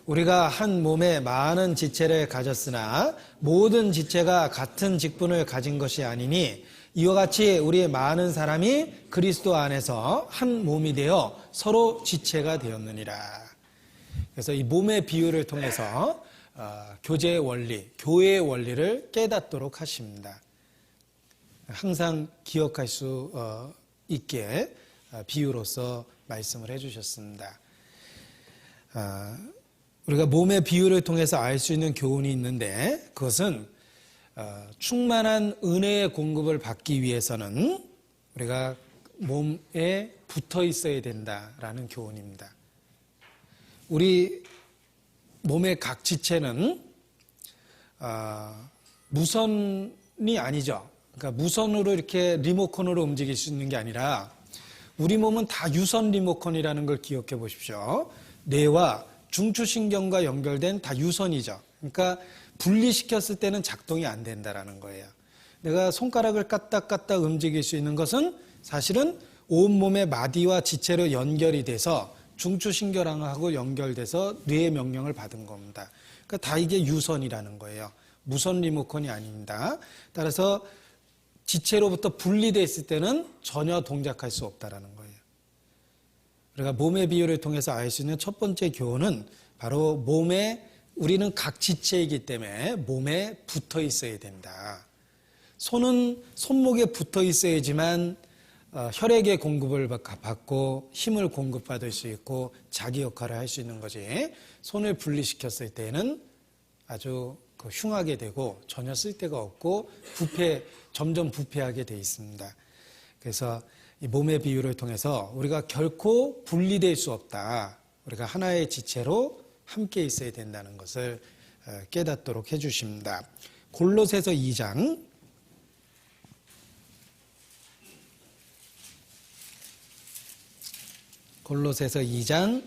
우리가 한 몸에 많은 지체를 가졌으나 모든 지체가 같은 직분을 가진 것이 아니니 이와 같이 우리 많은 사람이 그리스도 안에서 한 몸이 되어 서로 지체가 되었느니라. 그래서 이 몸의 비유를 통해서 교제의 원리, 교회의 원리를 깨닫도록 하십니다. 항상 기억할 수 있게 비유로서 말씀을 해주셨습니다. 우리가 몸의 비유를 통해서 알 수 있는 교훈이 있는데 그것은 충만한 은혜의 공급을 받기 위해서는 우리가 몸에 붙어 있어야 된다라는 교훈입니다. 우리 몸의 각 지체는 무선이 아니죠. 그러니까 무선으로 이렇게 리모컨으로 움직일 수 있는 게 아니라 우리 몸은 다 유선 리모컨이라는 걸 기억해 보십시오. 뇌와 중추신경과 연결된 다 유선이죠. 그러니까 분리시켰을 때는 작동이 안 된다라는 거예요. 내가 손가락을 까딱까딱 움직일 수 있는 것은 사실은 온몸의 마디와 지체로 연결이 돼서 중추신경하고 연결돼서 뇌의 명령을 받은 겁니다. 그러니까 다 이게 유선이라는 거예요. 무선 리모컨이 아닙니다. 따라서 지체로부터 분리되어 있을 때는 전혀 동작할 수 없다라는 거예요. 우리가 몸의 비유를 통해서 알 수 있는 첫 번째 교훈은 바로 우리는 각 지체이기 때문에 몸에 붙어 있어야 된다. 손은 손목에 붙어 있어야지만 혈액의 공급을 받고 힘을 공급받을 수 있고 자기 역할을 할 수 있는 거지. 손을 분리시켰을 때는 아주 흉하게 되고 전혀 쓸데가 없고 점점 부패하게 돼 있습니다. 그래서 이 몸의 비유를 통해서 우리가 결코 분리될 수 없다. 우리가 하나의 지체로 함께 있어야 된다는 것을 깨닫도록 해주십니다. 골로새서 2장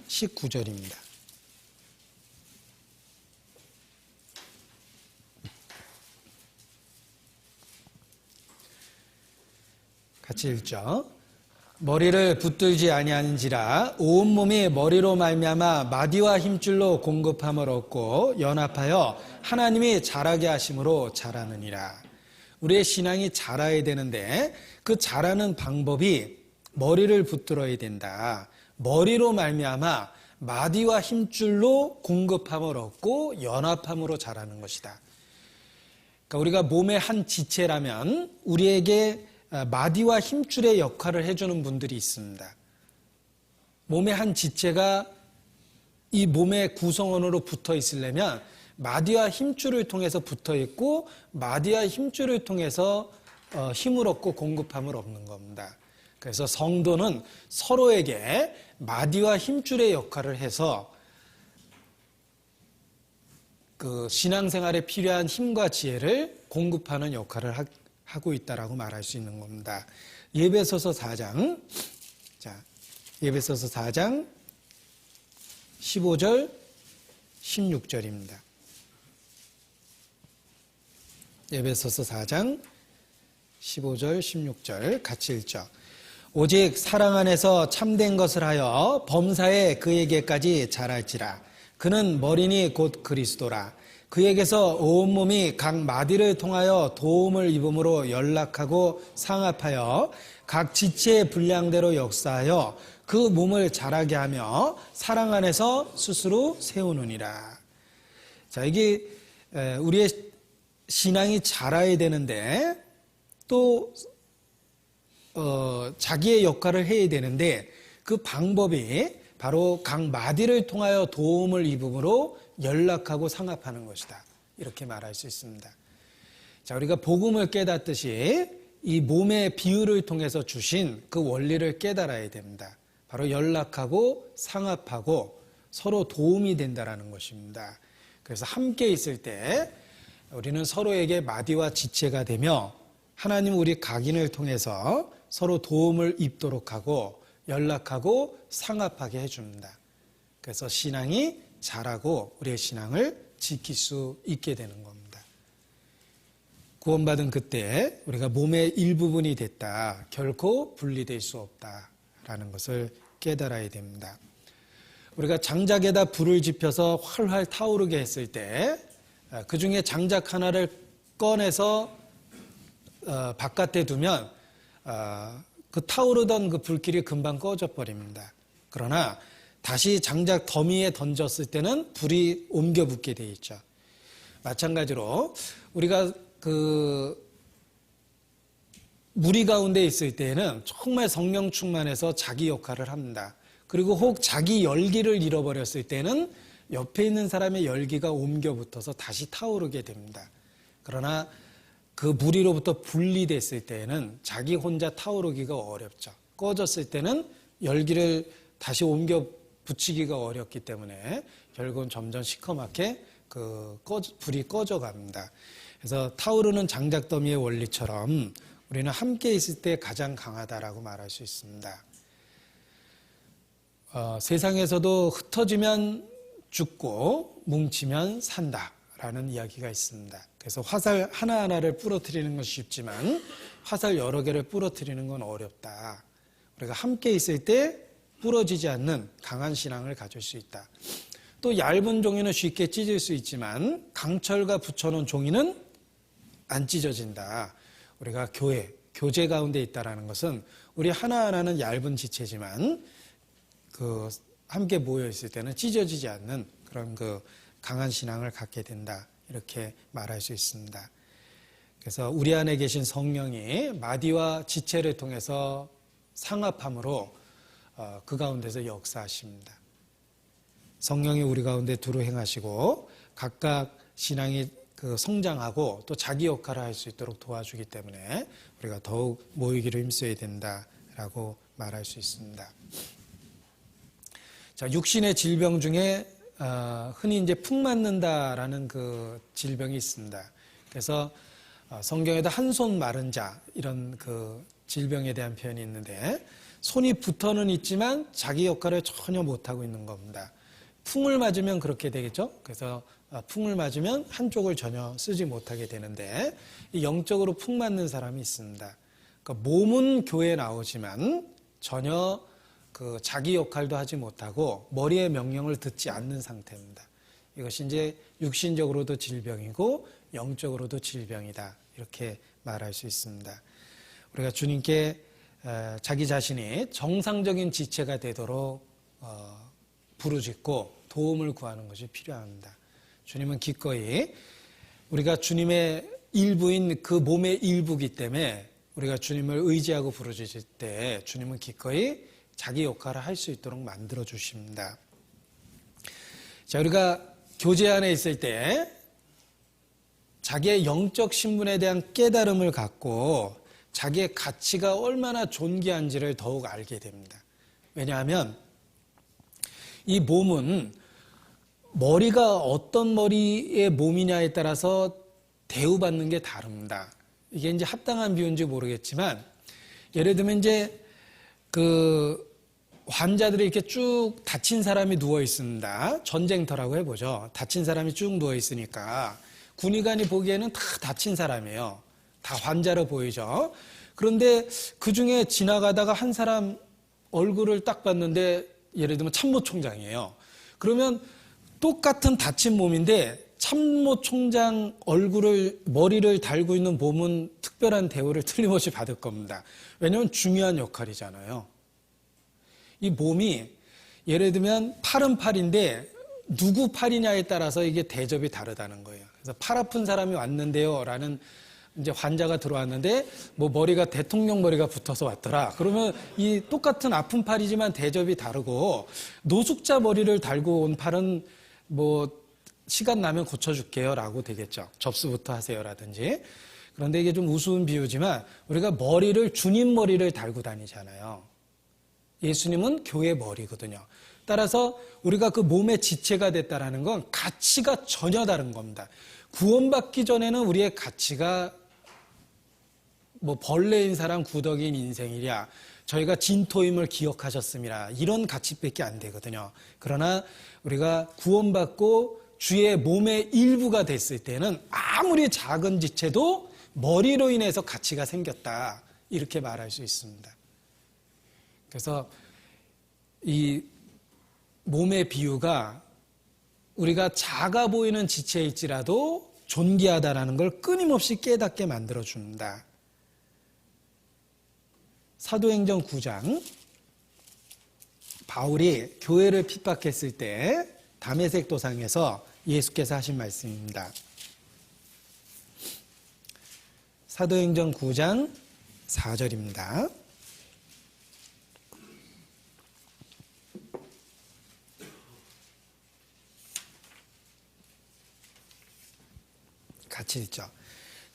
19절입니다. 같이 읽죠. 머리를 붙들지 아니하는지라 온몸이 머리로 말미암아 마디와 힘줄로 공급함을 얻고 연합하여 하나님이 자라게 하심으로 자라느니라. 우리의 신앙이 자라야 되는데 그 자라는 방법이 머리를 붙들어야 된다. 머리로 말미암아 마디와 힘줄로 공급함을 얻고 연합함으로 자라는 것이다. 그러니까 우리가 몸의 한 지체라면 우리에게 마디와 힘줄의 역할을 해주는 분들이 있습니다. 몸의 한 지체가 이 몸의 구성원으로 붙어 있으려면 마디와 힘줄을 통해서 붙어 있고 마디와 힘줄을 통해서 힘을 얻고 공급함을 얻는 겁니다. 그래서 성도는 서로에게 마디와 힘줄의 역할을 해서 그 신앙생활에 필요한 힘과 지혜를 공급하는 역할을 하고 있다라고 말할 수 있는 겁니다. 에베소서 4장, 에베소서 4장 15절, 16절입니다. 에베소서 4장 15절, 16절 같이 읽죠. 오직 사랑 안에서 참된 것을 하여 범사에 그에게까지 자랄지라. 그는 머리니 곧 그리스도라. 그에게서 온몸이 각 마디를 통하여 도움을 입음으로 연락하고 상합하여 각 지체의 분량대로 역사하여 그 몸을 자라게 하며 사랑 안에서 스스로 세우느니라. 자, 이게 우리의 신앙이 자라야 되는데 또 자기의 역할을 해야 되는데 그 방법이 바로 각 마디를 통하여 도움을 입음으로 연락하고 상합하는 것이다. 이렇게 말할 수 있습니다. 자, 우리가 복음을 깨닫듯이 이 몸의 비유를 통해서 주신 그 원리를 깨달아야 됩니다. 바로 연락하고 상합하고 서로 도움이 된다는 것입니다. 그래서 함께 있을 때 우리는 서로에게 마디와 지체가 되며 하나님 우리 각인을 통해서 서로 도움을 입도록 하고 연락하고 상합하게 해줍니다. 그래서 신앙이 자라고 우리의 신앙을 지킬 수 있게 되는 겁니다. 구원받은 그때 우리가 몸의 일부분이 됐다. 결코 분리될 수 없다라는 것을 깨달아야 됩니다. 우리가 장작에다 불을 지펴서 활활 타오르게 했을 때 그 중에 장작 하나를 꺼내서 바깥에 두면 그 타오르던 그 불길이 금방 꺼져 버립니다. 그러나 다시 장작 더미에 던졌을 때는 불이 옮겨 붙게 돼 있죠. 마찬가지로 우리가 그 무리 가운데 있을 때에는 정말 성령 충만해서 자기 역할을 합니다. 그리고 혹 자기 열기를 잃어버렸을 때는 옆에 있는 사람의 열기가 옮겨 붙어서 다시 타오르게 됩니다. 그러나 그 무리로부터 분리됐을 때에는 자기 혼자 타오르기가 어렵죠. 꺼졌을 때는 열기를 다시 옮겨 붙이기가 어렵기 때문에 결국은 점점 시커멓게 불이 꺼져 갑니다. 그래서 타오르는 장작더미의 원리처럼 우리는 함께 있을 때 가장 강하다라고 말할 수 있습니다. 세상에서도 흩어지면 죽고 뭉치면 산다라는 이야기가 있습니다. 그래서 화살 하나하나를 부러뜨리는 건 쉽지만 화살 여러 개를 부러뜨리는 건 어렵다. 우리가 함께 있을 때 부러지지 않는 강한 신앙을 가질 수 있다. 또 얇은 종이는 쉽게 찢을 수 있지만 강철과 붙여놓은 종이는 안 찢어진다. 우리가 교제 가운데 있다라는 것은 우리 하나하나는 얇은 지체지만 함께 모여 있을 때는 찢어지지 않는 그런 강한 신앙을 갖게 된다. 이렇게 말할 수 있습니다. 그래서 우리 안에 계신 성령이 마디와 지체를 통해서 상합함으로 그 가운데서 역사하십니다. 성령이 우리 가운데 두루 행하시고 각각 신앙이 성장하고 또 자기 역할을 할 수 있도록 도와주기 때문에 우리가 더욱 모이기를 힘써야 된다라고 말할 수 있습니다. 자, 육신의 질병 중에 흔히 이제 푹 맞는다라는 그 질병이 있습니다. 그래서 성경에도 한 손 마른 자 이런 그 질병에 대한 표현이 있는데 손이 붙어는 있지만 자기 역할을 전혀 못하고 있는 겁니다. 풍을 맞으면 그렇게 되겠죠. 그래서 풍을 맞으면 한쪽을 전혀 쓰지 못하게 되는데 영적으로 푹 맞는 사람이 있습니다. 그러니까 몸은 교회에 나오지만 전혀 자기 역할도 하지 못하고 머리의 명령을 듣지 않는 상태입니다. 이것이 이제 육신적으로도 질병이고 영적으로도 질병이다. 이렇게 말할 수 있습니다. 우리가 주님께 자기 자신이 정상적인 지체가 되도록 부르짖고 도움을 구하는 것이 필요합니다. 주님은 기꺼이 우리가 주님의 일부인 그 몸의 일부이기 때문에 우리가 주님을 의지하고 부르짖을 때 주님은 기꺼이 자기 역할을 할 수 있도록 만들어 주십니다. 자, 우리가 교제 안에 있을 때 자기의 영적 신분에 대한 깨달음을 갖고 자기의 가치가 얼마나 존귀한지를 더욱 알게 됩니다. 왜냐하면 이 몸은 머리가 어떤 머리의 몸이냐에 따라서 대우받는 게 다릅니다. 이게 이제 합당한 비유인지 모르겠지만, 예를 들면 이제 그 환자들이 이렇게 쭉 다친 사람이 누워 있습니다. 전쟁터라고 해보죠. 다친 사람이 쭉 누워 있으니까 군의관이 보기에는 다 다친 사람이에요. 다 환자로 보이죠. 그런데 그 중에 지나가다가 한 사람 얼굴을 딱 봤는데 예를 들면 참모총장이에요. 그러면 똑같은 다친 몸인데 참모총장 머리를 달고 있는 몸은 특별한 대우를 틀림없이 받을 겁니다. 왜냐하면 중요한 역할이잖아요. 이 몸이 예를 들면 팔은 팔인데 누구 팔이냐에 따라서 이게 대접이 다르다는 거예요. 그래서 팔 아픈 사람이 왔는데요 라는 이제 환자가 들어왔는데 뭐 머리가 대통령 머리가 붙어서 왔더라. 그러면 이 똑같은 아픈 팔이지만 대접이 다르고, 노숙자 머리를 달고 온 팔은 뭐 시간 나면 고쳐줄게요 라고 되겠죠. 접수부터 하세요 라든지. 그런데 이게 좀 우스운 비유지만 우리가 주님 머리를 달고 다니잖아요. 예수님은 교회 머리거든요. 따라서 우리가 그 몸의 지체가 됐다는 건 가치가 전혀 다른 겁니다. 구원받기 전에는 우리의 가치가 뭐 벌레인 사람 구덕인 인생이랴, 저희가 진토임을 기억하셨습니다, 이런 가치밖에 안 되거든요. 그러나 우리가 구원받고 주의 몸의 일부가 됐을 때는 아무리 작은 지체도 머리로 인해서 가치가 생겼다, 이렇게 말할 수 있습니다. 그래서 이 몸의 비유가 우리가 작아 보이는 지체일지라도 존귀하다라는 걸 끊임없이 깨닫게 만들어줍니다. 사도행전 9장, 바울이 교회를 핍박했을 때 다메섹 도상에서 예수께서 하신 말씀입니다. 사도행전 9장 4절입니다. 같이 읽죠.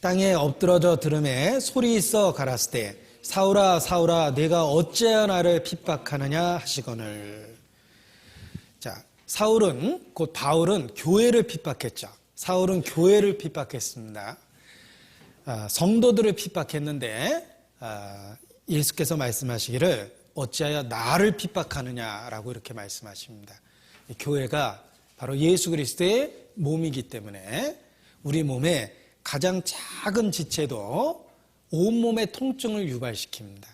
땅에 엎드러져 들음에 소리 있어 가라스되 사울아 사울아 내가 어찌하여 나를 핍박하느냐 하시거늘. 자, 사울은, 곧 바울은 교회를 핍박했죠. 사울은 교회를 핍박했습니다. 성도들을 핍박했는데 예수께서 말씀하시기를 어찌하여 나를 핍박하느냐라고 이렇게 말씀하십니다. 교회가 바로 예수 그리스도의 몸이기 때문에 우리 몸의 가장 작은 지체도 온몸의 통증을 유발시킵니다.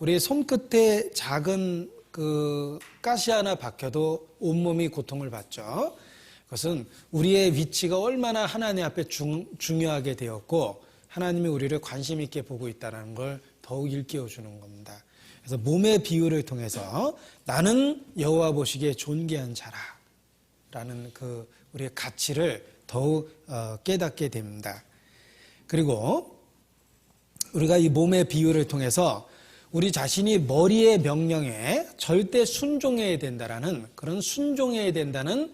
우리 손끝에 작은 그 가시 하나 박혀도 온몸이 고통을 받죠. 그것은 우리의 위치가 얼마나 하나님 앞에 중요하게 되었고 하나님이 우리를 관심 있게 보고 있다는 걸 더욱 일깨워 주는 겁니다. 그래서 몸의 비유를 통해서 나는 여호와 보시기에 존귀한 자라라는 그 우리의 가치를 더욱 깨닫게 됩니다. 그리고 우리가 이 몸의 비유를 통해서 우리 자신이 머리의 명령에 절대 순종해야 된다라는, 그런 순종해야 된다는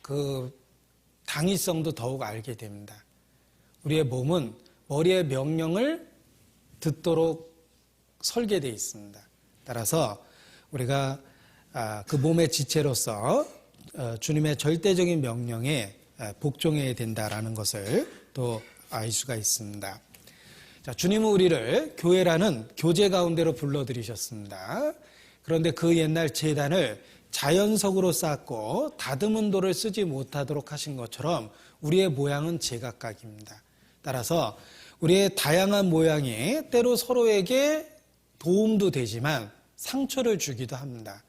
그 당위성도 더욱 알게 됩니다. 우리의 몸은 머리의 명령을 듣도록 설계되어 있습니다. 따라서 우리가 그 몸의 지체로서 주님의 절대적인 명령에 복종해야 된다라는 것을 또 알 수가 있습니다. 자, 주님은 우리를 교회라는 교제 가운데로 불러들이셨습니다. 그런데 그 옛날 제단을 자연석으로 쌓고 다듬은 돌을 쓰지 못하도록 하신 것처럼 우리의 모양은 제각각입니다. 따라서 우리의 다양한 모양이 때로 서로에게 도움도 되지만 상처를 주기도 합니다.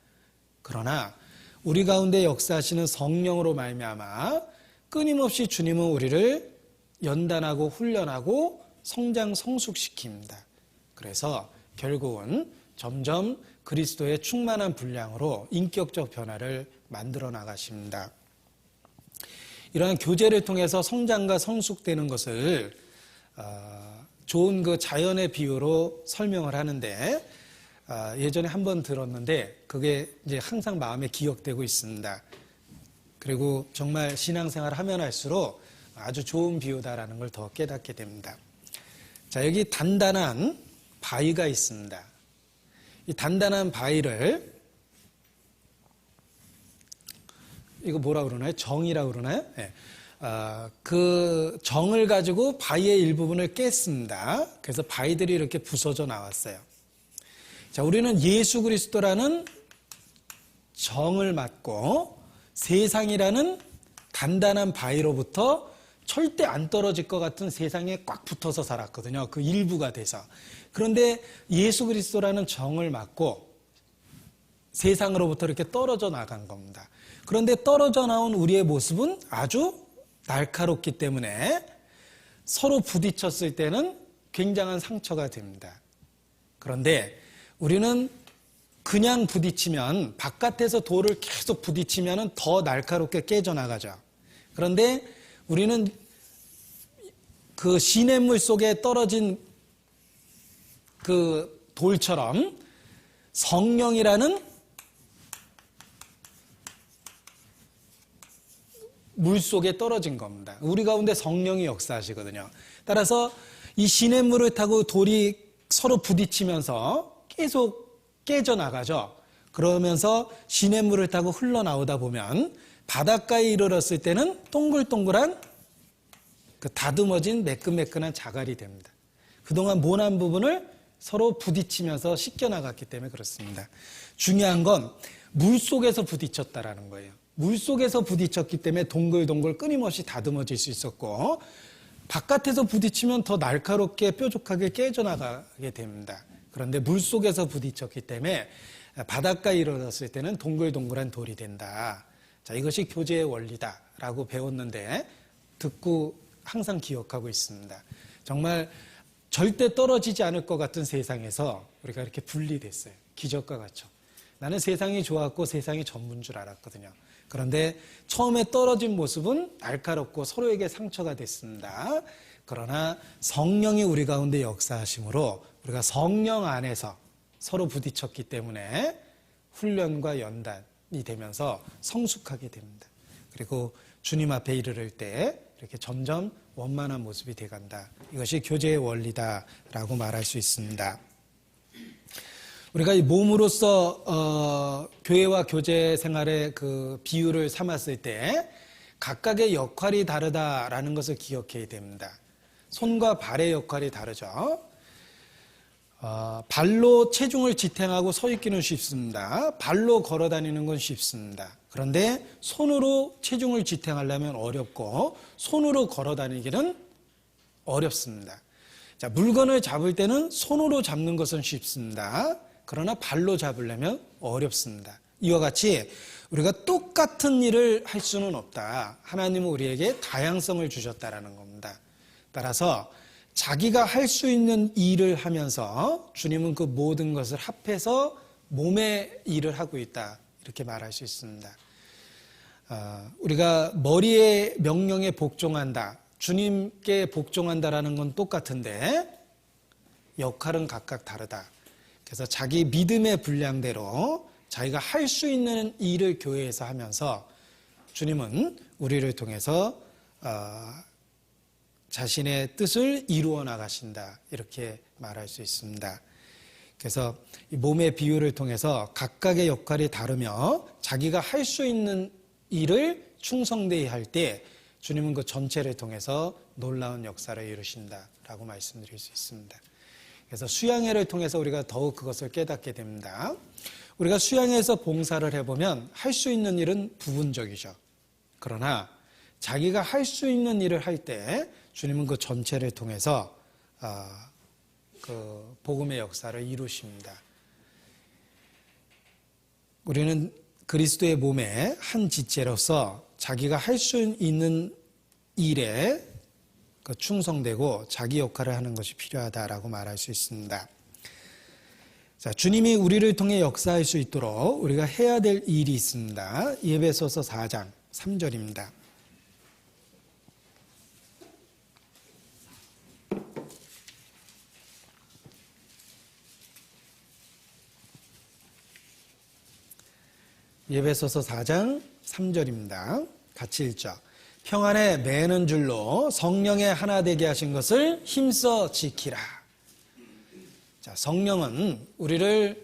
그러나 우리 가운데 역사하시는 성령으로 말미암아 끊임없이 주님은 우리를 연단하고 훈련하고 성장 성숙시킵니다. 그래서 결국은 점점 그리스도의 충만한 분량으로 인격적 변화를 만들어 나가십니다. 이러한 교제를 통해서 성장과 성숙되는 것을 좋은 그 자연의 비유로 설명을 하는데, 예전에 한번 들었는데 그게 이제 항상 마음에 기억되고 있습니다. 그리고 정말 신앙생활을 하면 할수록 아주 좋은 비유다라는 걸 더 깨닫게 됩니다. 자, 여기 단단한 바위가 있습니다. 이 단단한 바위를, 이거 뭐라 그러나요? 정이라 그러나요? 네. 그 정을 가지고 바위의 일부분을 깼습니다. 그래서 바위들이 이렇게 부서져 나왔어요. 자, 우리는 예수 그리스도라는 정을 맡고 세상이라는 단단한 바위로부터 절대 안 떨어질 것 같은 세상에 꽉 붙어서 살았거든요. 그 일부가 돼서. 그런데 예수 그리스도라는 정을 맡고 세상으로부터 이렇게 떨어져 나간 겁니다. 그런데 떨어져 나온 우리의 모습은 아주 날카롭기 때문에 서로 부딪혔을 때는 굉장한 상처가 됩니다. 그런데 우리는 그냥 부딪히면, 바깥에서 돌을 계속 부딪히면 더 날카롭게 깨져나가죠. 그런데 우리는 그 시냇물 속에 떨어진 그 돌처럼 성령이라는 물 속에 떨어진 겁니다. 우리 가운데 성령이 역사하시거든요. 따라서 이 시냇물을 타고 돌이 서로 부딪히면서 계속 깨져나가죠. 그러면서 시냇물을 타고 흘러나오다 보면 바닷가에 이르렀을 때는 동글동글한 그 다듬어진 매끈매끈한 자갈이 됩니다. 그동안 모난 부분을 서로 부딪히면서 씻겨나갔기 때문에 그렇습니다. 중요한 건 물속에서 부딪혔다라는 거예요. 물속에서 부딪혔기 때문에 동글동글 끊임없이 다듬어질 수 있었고, 바깥에서 부딪히면 더 날카롭게 뾰족하게 깨져나가게 됩니다. 그런데 물속에서 부딪혔기 때문에 바닷가에 이르렀을 때는 동글동글한 돌이 된다. 자, 이것이 교제의 원리다라고 배웠는데 듣고 항상 기억하고 있습니다. 정말 절대 떨어지지 않을 것 같은 세상에서 우리가 이렇게 분리됐어요. 기적과 같죠. 나는 세상이 좋았고 세상이 전부인 줄 알았거든요. 그런데 처음에 떨어진 모습은 날카롭고 서로에게 상처가 됐습니다. 그러나 성령이 우리 가운데 역사하심으로 우리가 성령 안에서 서로 부딪혔기 때문에 훈련과 연단이 되면서 성숙하게 됩니다. 그리고 주님 앞에 이르를 때 이렇게 점점 원만한 모습이 돼간다. 이것이 교제의 원리다라고 말할 수 있습니다. 우리가 이 몸으로서 교회와 교제 생활의 그 비유를 삼았을 때 각각의 역할이 다르다라는 것을 기억해야 됩니다. 손과 발의 역할이 다르죠. 발로 체중을 지탱하고 서 있기는 쉽습니다. 발로 걸어 다니는 건 쉽습니다. 그런데 손으로 체중을 지탱하려면 어렵고 손으로 걸어 다니기는 어렵습니다. 자, 물건을 잡을 때는 손으로 잡는 것은 쉽습니다. 그러나 발로 잡으려면 어렵습니다. 이와 같이 우리가 똑같은 일을 할 수는 없다. 하나님은 우리에게 다양성을 주셨다라는 겁니다. 따라서 자기가 할 수 있는 일을 하면서 주님은 그 모든 것을 합해서 몸의 일을 하고 있다. 이렇게 말할 수 있습니다. 우리가 머리의 명령에 복종한다. 주님께 복종한다라는 건 똑같은데 역할은 각각 다르다. 그래서 자기 믿음의 분량대로 자기가 할 수 있는 일을 교회에서 하면서 주님은 우리를 통해서 자신의 뜻을 이루어 나가신다. 이렇게 말할 수 있습니다. 그래서 이 몸의 비유를 통해서 각각의 역할이 다르며 자기가 할 수 있는 일을 충성되이 할 때 주님은 그 전체를 통해서 놀라운 역사를 이루신다라고 말씀드릴 수 있습니다. 그래서 수양회를 통해서 우리가 더욱 그것을 깨닫게 됩니다. 우리가 수양회에서 봉사를 해보면 할 수 있는 일은 부분적이죠. 그러나 자기가 할 수 있는 일을 할 때 주님은 그 전체를 통해서 그 복음의 역사를 이루십니다. 우리는 그리스도의 몸의 한 지체로서 자기가 할 수 있는 일에 충성되고 자기 역할을 하는 것이 필요하다라고 말할 수 있습니다. 자, 주님이 우리를 통해 역사할 수 있도록 우리가 해야 될 일이 있습니다. 에베소서 4장 3절입니다. 에베소서 4장 3절입니다. 같이 읽죠. 평안에 매는 줄로 성령의 하나 되게 하신 것을 힘써 지키라. 자, 성령은 우리를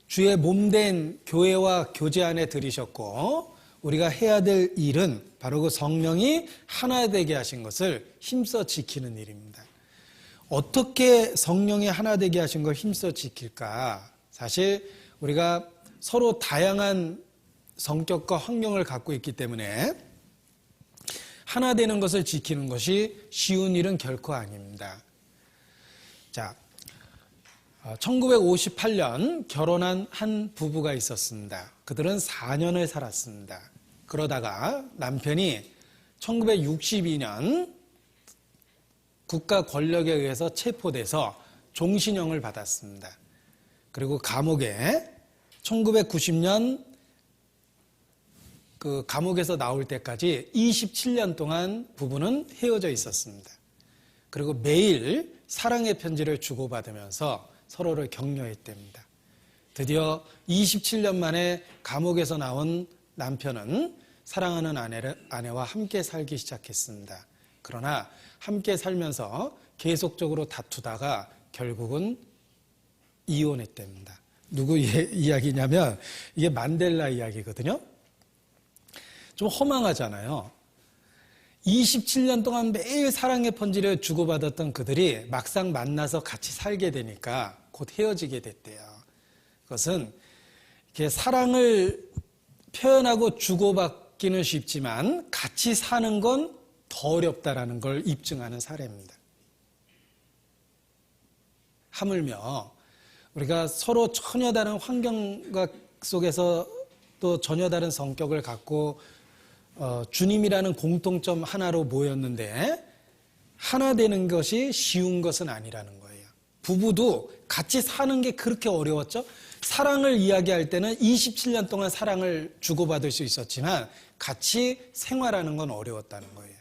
주의 몸된 교회와 교제 안에 들이셨고 우리가 해야 될 일은 바로 그 성령이 하나 되게 하신 것을 힘써 지키는 일입니다. 어떻게 성령이 하나 되게 하신 걸 힘써 지킬까? 사실 우리가 서로 다양한 성격과 환경을 갖고 있기 때문에 하나 되는 것을 지키는 것이 쉬운 일은 결코 아닙니다. 자, 1958년 결혼한 한 부부가 있었습니다. 그들은 4년을 살았습니다. 그러다가 남편이 1962년 국가 권력에 의해서 체포돼서 종신형을 받았습니다. 그리고 감옥에 1990년 그 감옥에서 나올 때까지 27년 동안 부부는 헤어져 있었습니다. 그리고 매일 사랑의 편지를 주고받으면서 서로를 격려했답니다. 드디어 27년 만에 감옥에서 나온 남편은 사랑하는 아내와 함께 살기 시작했습니다. 그러나 함께 살면서 계속적으로 다투다가 결국은 이혼했답니다. 누구 이야기냐면 이게 만델라 이야기거든요. 좀 허망하잖아요. 27년 동안 매일 사랑의 편지를 주고받았던 그들이 막상 만나서 같이 살게 되니까 곧 헤어지게 됐대요. 그것은 이렇게 사랑을 표현하고 주고받기는 쉽지만 같이 사는 건 더 어렵다라는 걸 입증하는 사례입니다. 하물며 우리가 서로 전혀 다른 환경 속에서 또 전혀 다른 성격을 갖고 주님이라는 공통점 하나로 모였는데 하나 되는 것이 쉬운 것은 아니라는 거예요. 부부도 같이 사는 게 그렇게 어려웠죠. 사랑을 이야기할 때는 27년 동안 사랑을 주고받을 수 있었지만 같이 생활하는 건 어려웠다는 거예요.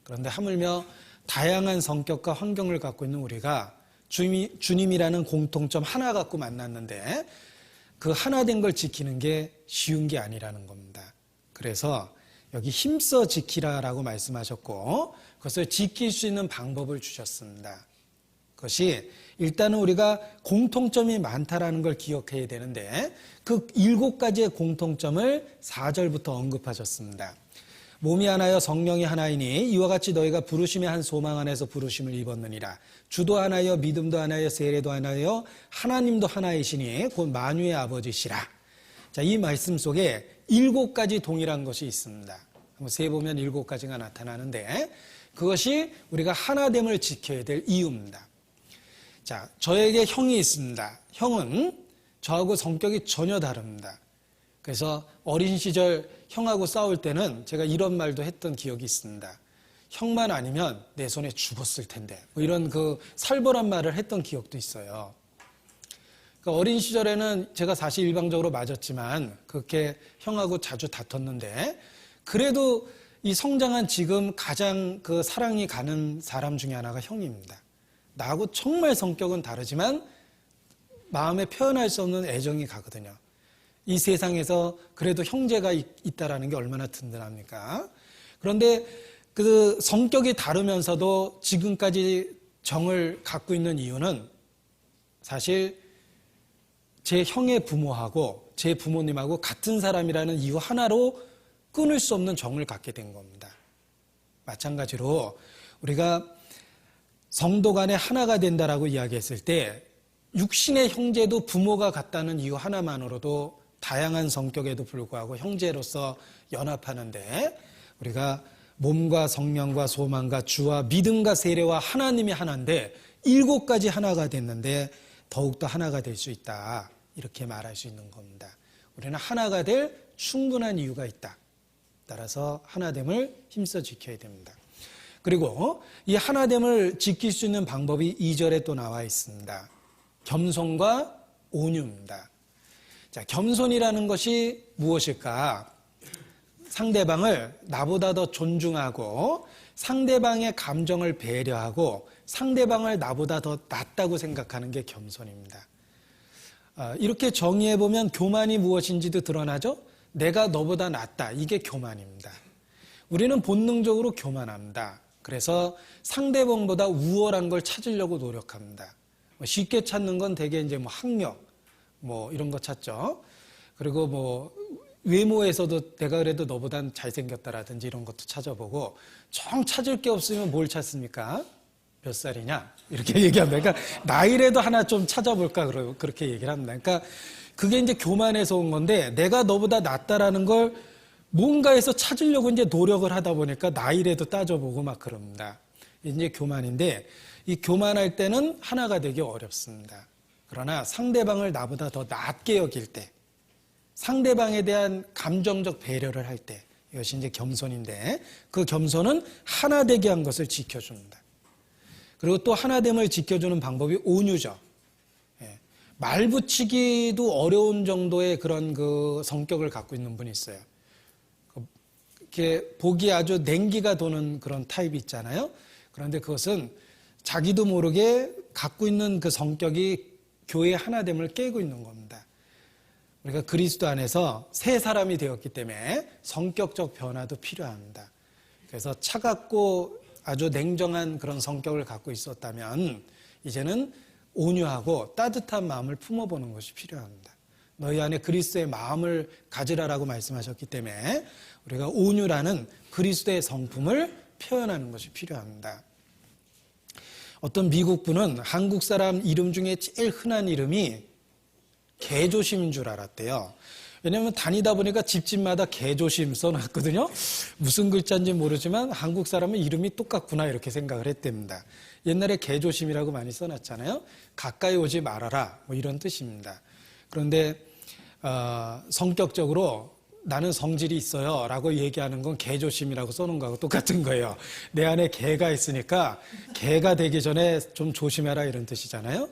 그런데 하물며 다양한 성격과 환경을 갖고 있는 우리가 주님이라는 공통점 하나 갖고 만났는데 그 하나 된 걸 지키는 게 쉬운 게 아니라는 겁니다. 그래서 여기 힘써 지키라라고 말씀하셨고 그것을 지킬 수 있는 방법을 주셨습니다. 그것이 일단은 우리가 공통점이 많다라는 걸 기억해야 되는데 그 7가지의 공통점을 4절부터 언급하셨습니다. 몸이 하나여 성령이 하나이니 이와 같이 너희가 부르심의 한 소망 안에서 부르심을 입었느니라. 주도 하나여 믿음도 하나여 세례도 하나여 하나님도 하나이시니 곧 만유의 아버지시라. 자, 이 말씀 속에 7가지 동일한 것이 있습니다. 한번 세보면 7가지가 나타나는데 그것이 우리가 하나됨을 지켜야 될 이유입니다. 자, 저에게 형이 있습니다. 형은 저하고 성격이 전혀 다릅니다. 그래서 어린 시절 형하고 싸울 때는 제가 이런 말도 했던 기억이 있습니다. 형만 아니면 내 손에 죽었을 텐데 뭐 이런 그 살벌한 말을 했던 기억도 있어요. 그러니까 어린 시절에는 제가 사실 일방적으로 맞았지만 그렇게 형하고 자주 다퉜는데 그래도 이 성장한 지금 가장 그 사랑이 가는 사람 중에 하나가 형입니다. 나하고 정말 성격은 다르지만 마음에 표현할 수 없는 애정이 가거든요. 이 세상에서 그래도 형제가 있다라는 게 얼마나 든든합니까? 그런데 그 성격이 다르면서도 지금까지 정을 갖고 있는 이유는 사실 제 형의 부모하고 제 부모님하고 같은 사람이라는 이유 하나로 끊을 수 없는 정을 갖게 된 겁니다. 마찬가지로 우리가 성도 간에 하나가 된다라고 이야기했을 때 육신의 형제도 부모가 같다는 이유 하나만으로도 다양한 성격에도 불구하고 형제로서 연합하는데 우리가 몸과 성령과 소망과 주와 믿음과 세례와 하나님이 하나인데 7가지 하나가 됐는데 더욱더 하나가 될 수 있다. 이렇게 말할 수 있는 겁니다. 우리는 하나가 될 충분한 이유가 있다. 따라서 하나됨을 힘써 지켜야 됩니다. 그리고 이 하나됨을 지킬 수 있는 방법이 2절에 또 나와 있습니다. 겸손과 온유입니다. 자, 겸손이라는 것이 무엇일까? 상대방을 나보다 더 존중하고 상대방의 감정을 배려하고 상대방을 나보다 더 낫다고 생각하는 게 겸손입니다. 이렇게 정의해보면 교만이 무엇인지도 드러나죠? 내가 너보다 낫다. 이게 교만입니다. 우리는 본능적으로 교만합니다. 그래서 상대방보다 우월한 걸 찾으려고 노력합니다. 쉽게 찾는 건 대개 이제 뭐 학력, 뭐 이런 거 찾죠. 그리고 뭐 외모에서도 내가 그래도 너보단 잘생겼다라든지 이런 것도 찾아보고, 정 찾을 게 없으면 뭘 찾습니까? 몇 살이냐? 이렇게 얘기합니다. 그러니까 나이라도 하나 좀 찾아볼까? 그렇게 얘기를 합니다. 그러니까 그게 이제 교만에서 온 건데, 내가 너보다 낫다라는 걸 뭔가에서 찾으려고 이제 노력을 하다 보니까 나이라도 따져보고 막 그럽니다. 이제 교만인데, 이 교만할 때는 하나가 되기 어렵습니다. 그러나 상대방을 나보다 더 낫게 여길 때, 상대방에 대한 감정적 배려를 할 때, 이것이 이제 겸손인데, 그 겸손은 하나 되게 한 것을 지켜줍니다. 그리고 또 하나됨을 지켜주는 방법이 온유죠. 말 붙이기도 어려운 정도의 그런 그 성격을 갖고 있는 분이 있어요. 이렇게 보기 아주 냉기가 도는 그런 타입이 있잖아요. 그런데 그것은 자기도 모르게 갖고 있는 그 성격이 교회의 하나됨을 깨고 있는 겁니다. 우리가 그리스도 안에서 새 사람이 되었기 때문에 성격적 변화도 필요합니다. 그래서 차갑고 아주 냉정한 그런 성격을 갖고 있었다면 이제는 온유하고 따뜻한 마음을 품어보는 것이 필요합니다. 너희 안에 그리스도의 마음을 가지라라고 말씀하셨기 때문에 우리가 온유라는 그리스도의 성품을 표현하는 것이 필요합니다. 어떤 미국 분은 한국 사람 이름 중에 제일 흔한 이름이 개조심인 줄 알았대요. 왜냐하면 다니다 보니까 집집마다 개조심 써놨거든요. 무슨 글자인지 모르지만 한국 사람은 이름이 똑같구나 이렇게 생각을 했답니다. 옛날에 개조심이라고 많이 써놨잖아요. 가까이 오지 말아라 뭐 이런 뜻입니다. 그런데 성격적으로 나는 성질이 있어요 라고 얘기하는 건 개조심이라고 써놓은 거하고 똑같은 거예요. 내 안에 개가 있으니까 개가 되기 전에 좀 조심해라 이런 뜻이잖아요.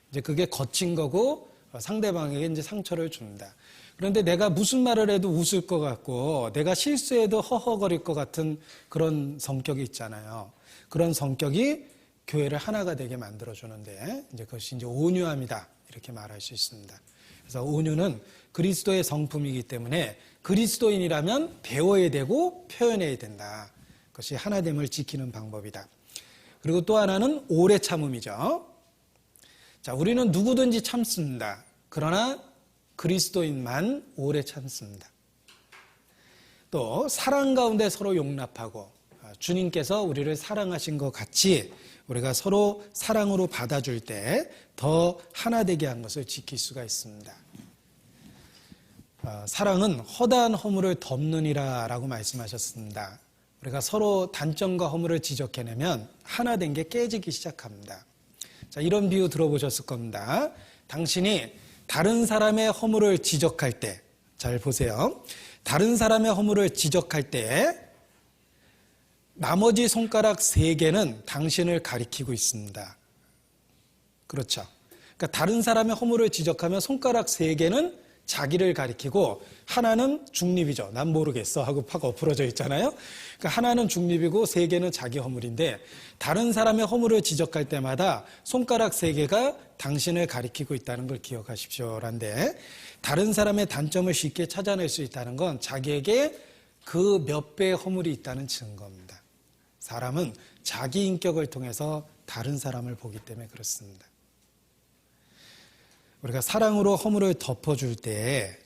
이제 그게 거친 거고 상대방에게 이제 상처를 줍니다. 그런데 내가 무슨 말을 해도 웃을 것 같고 내가 실수해도 허허거릴 것 같은 그런 성격이 있잖아요. 그런 성격이 교회를 하나가 되게 만들어주는데 이제 그것이 이제 온유함이다 이렇게 말할 수 있습니다. 그래서 온유는 그리스도의 성품이기 때문에 그리스도인이라면 배워야 되고 표현해야 된다. 그것이 하나됨을 지키는 방법이다. 그리고 또 하나는 오래 참음이죠. 자, 우리는 누구든지 참습니다. 그러나 그리스도인만 오래 참습니다. 또 사랑 가운데 서로 용납하고 주님께서 우리를 사랑하신 것 같이 우리가 서로 사랑으로 받아줄 때 더 하나 되게 한 것을 지킬 수가 있습니다. 사랑은 허다한 허물을 덮느니라 라고 말씀하셨습니다. 우리가 서로 단점과 허물을 지적해내면 하나 된 게 깨지기 시작합니다. 자, 이런 비유 들어보셨을 겁니다. 당신이 다른 사람의 허물을 지적할 때, 잘 보세요. 다른 사람의 허물을 지적할 때 나머지 손가락 3개는 당신을 가리키고 있습니다. 그렇죠. 그러니까 다른 사람의 허물을 지적하면 손가락 3개는 자기를 가리키고 하나는 중립이죠. 난 모르겠어 하고 팍 엎어져 있잖아요. 그러니까 하나는 중립이고 3개는 자기 허물인데 다른 사람의 허물을 지적할 때마다 손가락 3개가 당신을 가리키고 있다는 걸 기억하십시오란데 다른 사람의 단점을 쉽게 찾아낼 수 있다는 건 자기에게 그 몇 배의 허물이 있다는 증거입니다. 사람은 자기 인격을 통해서 다른 사람을 보기 때문에 그렇습니다. 우리가 사랑으로 허물을 덮어줄 때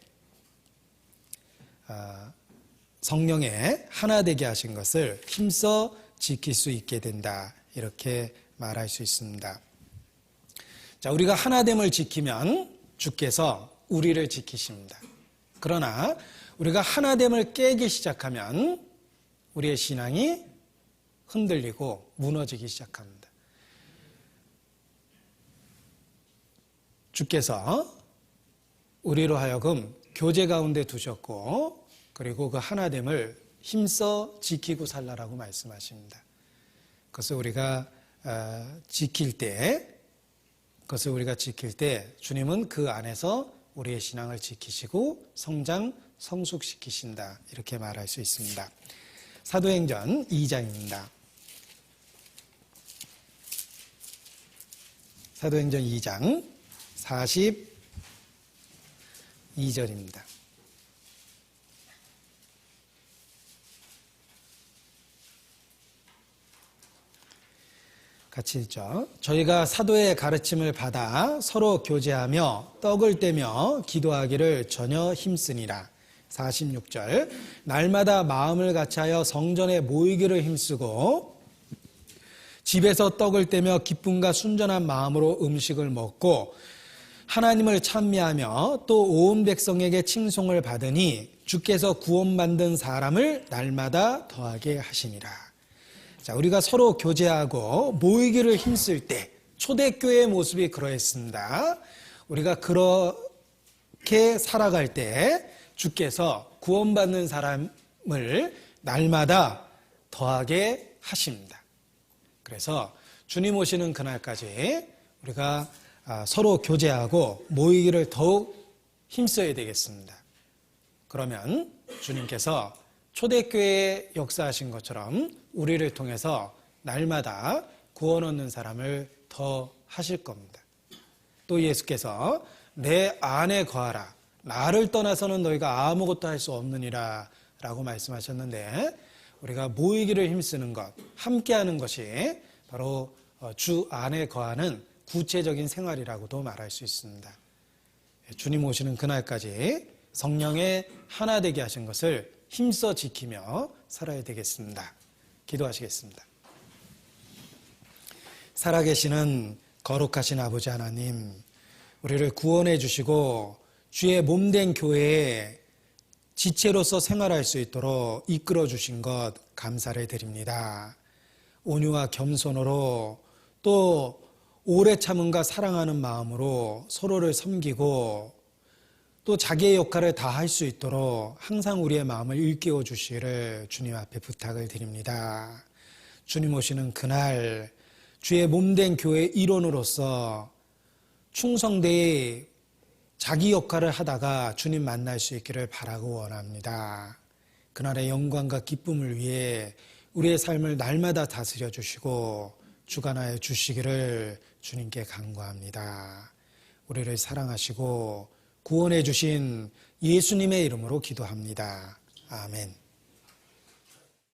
성령의 하나 되게 하신 것을 힘써 지킬 수 있게 된다. 이렇게 말할 수 있습니다. 자, 우리가 하나됨을 지키면 주께서 우리를 지키십니다. 그러나 우리가 하나됨을 깨기 시작하면 우리의 신앙이 흔들리고 무너지기 시작합니다. 주께서 우리로 하여금 교제 가운데 두셨고 그리고 그 하나됨을 힘써 지키고 살라라고 말씀하십니다. 그것을 우리가 지킬 때 주님은 그 안에서 우리의 신앙을 지키시고 성장, 성숙시키신다. 이렇게 말할 수 있습니다. 사도행전 2장입니다. 사도행전 2장 42절입니다. 같이 읽죠. 저희가 사도의 가르침을 받아 서로 교제하며 떡을 떼며 기도하기를 전혀 힘쓰니라. 46절 날마다 마음을 같이하여 성전에 모이기를 힘쓰고 집에서 떡을 떼며 기쁨과 순전한 마음으로 음식을 먹고 하나님을 찬미하며 또 온 백성에게 칭송을 받으니 주께서 구원 만든 사람을 날마다 더하게 하시니라. 자, 우리가 서로 교제하고 모이기를 힘쓸 때 초대교회의 모습이 그러했습니다. 우리가 그렇게 살아갈 때 주께서 구원받는 사람을 날마다 더하게 하십니다. 그래서 주님 오시는 그날까지 우리가 서로 교제하고 모이기를 더욱 힘써야 되겠습니다. 그러면 주님께서 초대교회에 역사하신 것처럼 우리를 통해서 날마다 구원 얻는 사람을 더 하실 겁니다. 또 예수께서 내 안에 거하라. 나를 떠나서는 너희가 아무것도 할 수 없느니라 라고 말씀하셨는데 우리가 모이기를 힘쓰는 것, 함께하는 것이 바로 주 안에 거하는 구체적인 생활이라고도 말할 수 있습니다. 주님 오시는 그날까지 성령의 하나 되게 하신 것을 힘써 지키며 살아야 되겠습니다. 기도하시겠습니다. 살아계시는 거룩하신 아버지 하나님, 우리를 구원해 주시고 주의 몸된 교회에 지체로서 생활할 수 있도록 이끌어 주신 것 감사를 드립니다. 온유와 겸손으로 또 오래 참음과 사랑하는 마음으로 서로를 섬기고 또 자기의 역할을 다 할 수 있도록 항상 우리의 마음을 일깨워 주시기를 주님 앞에 부탁을 드립니다. 주님 오시는 그날 주의 몸된 교회의 일원으로서 충성되이 자기 역할을 하다가 주님 만날 수 있기를 바라고 원합니다. 그날의 영광과 기쁨을 위해 우리의 삶을 날마다 다스려 주시고 주관하여 주시기를 주님께 간구합니다. 우리를 사랑하시고 구원해 주신 예수님의 이름으로 기도합니다. 아멘.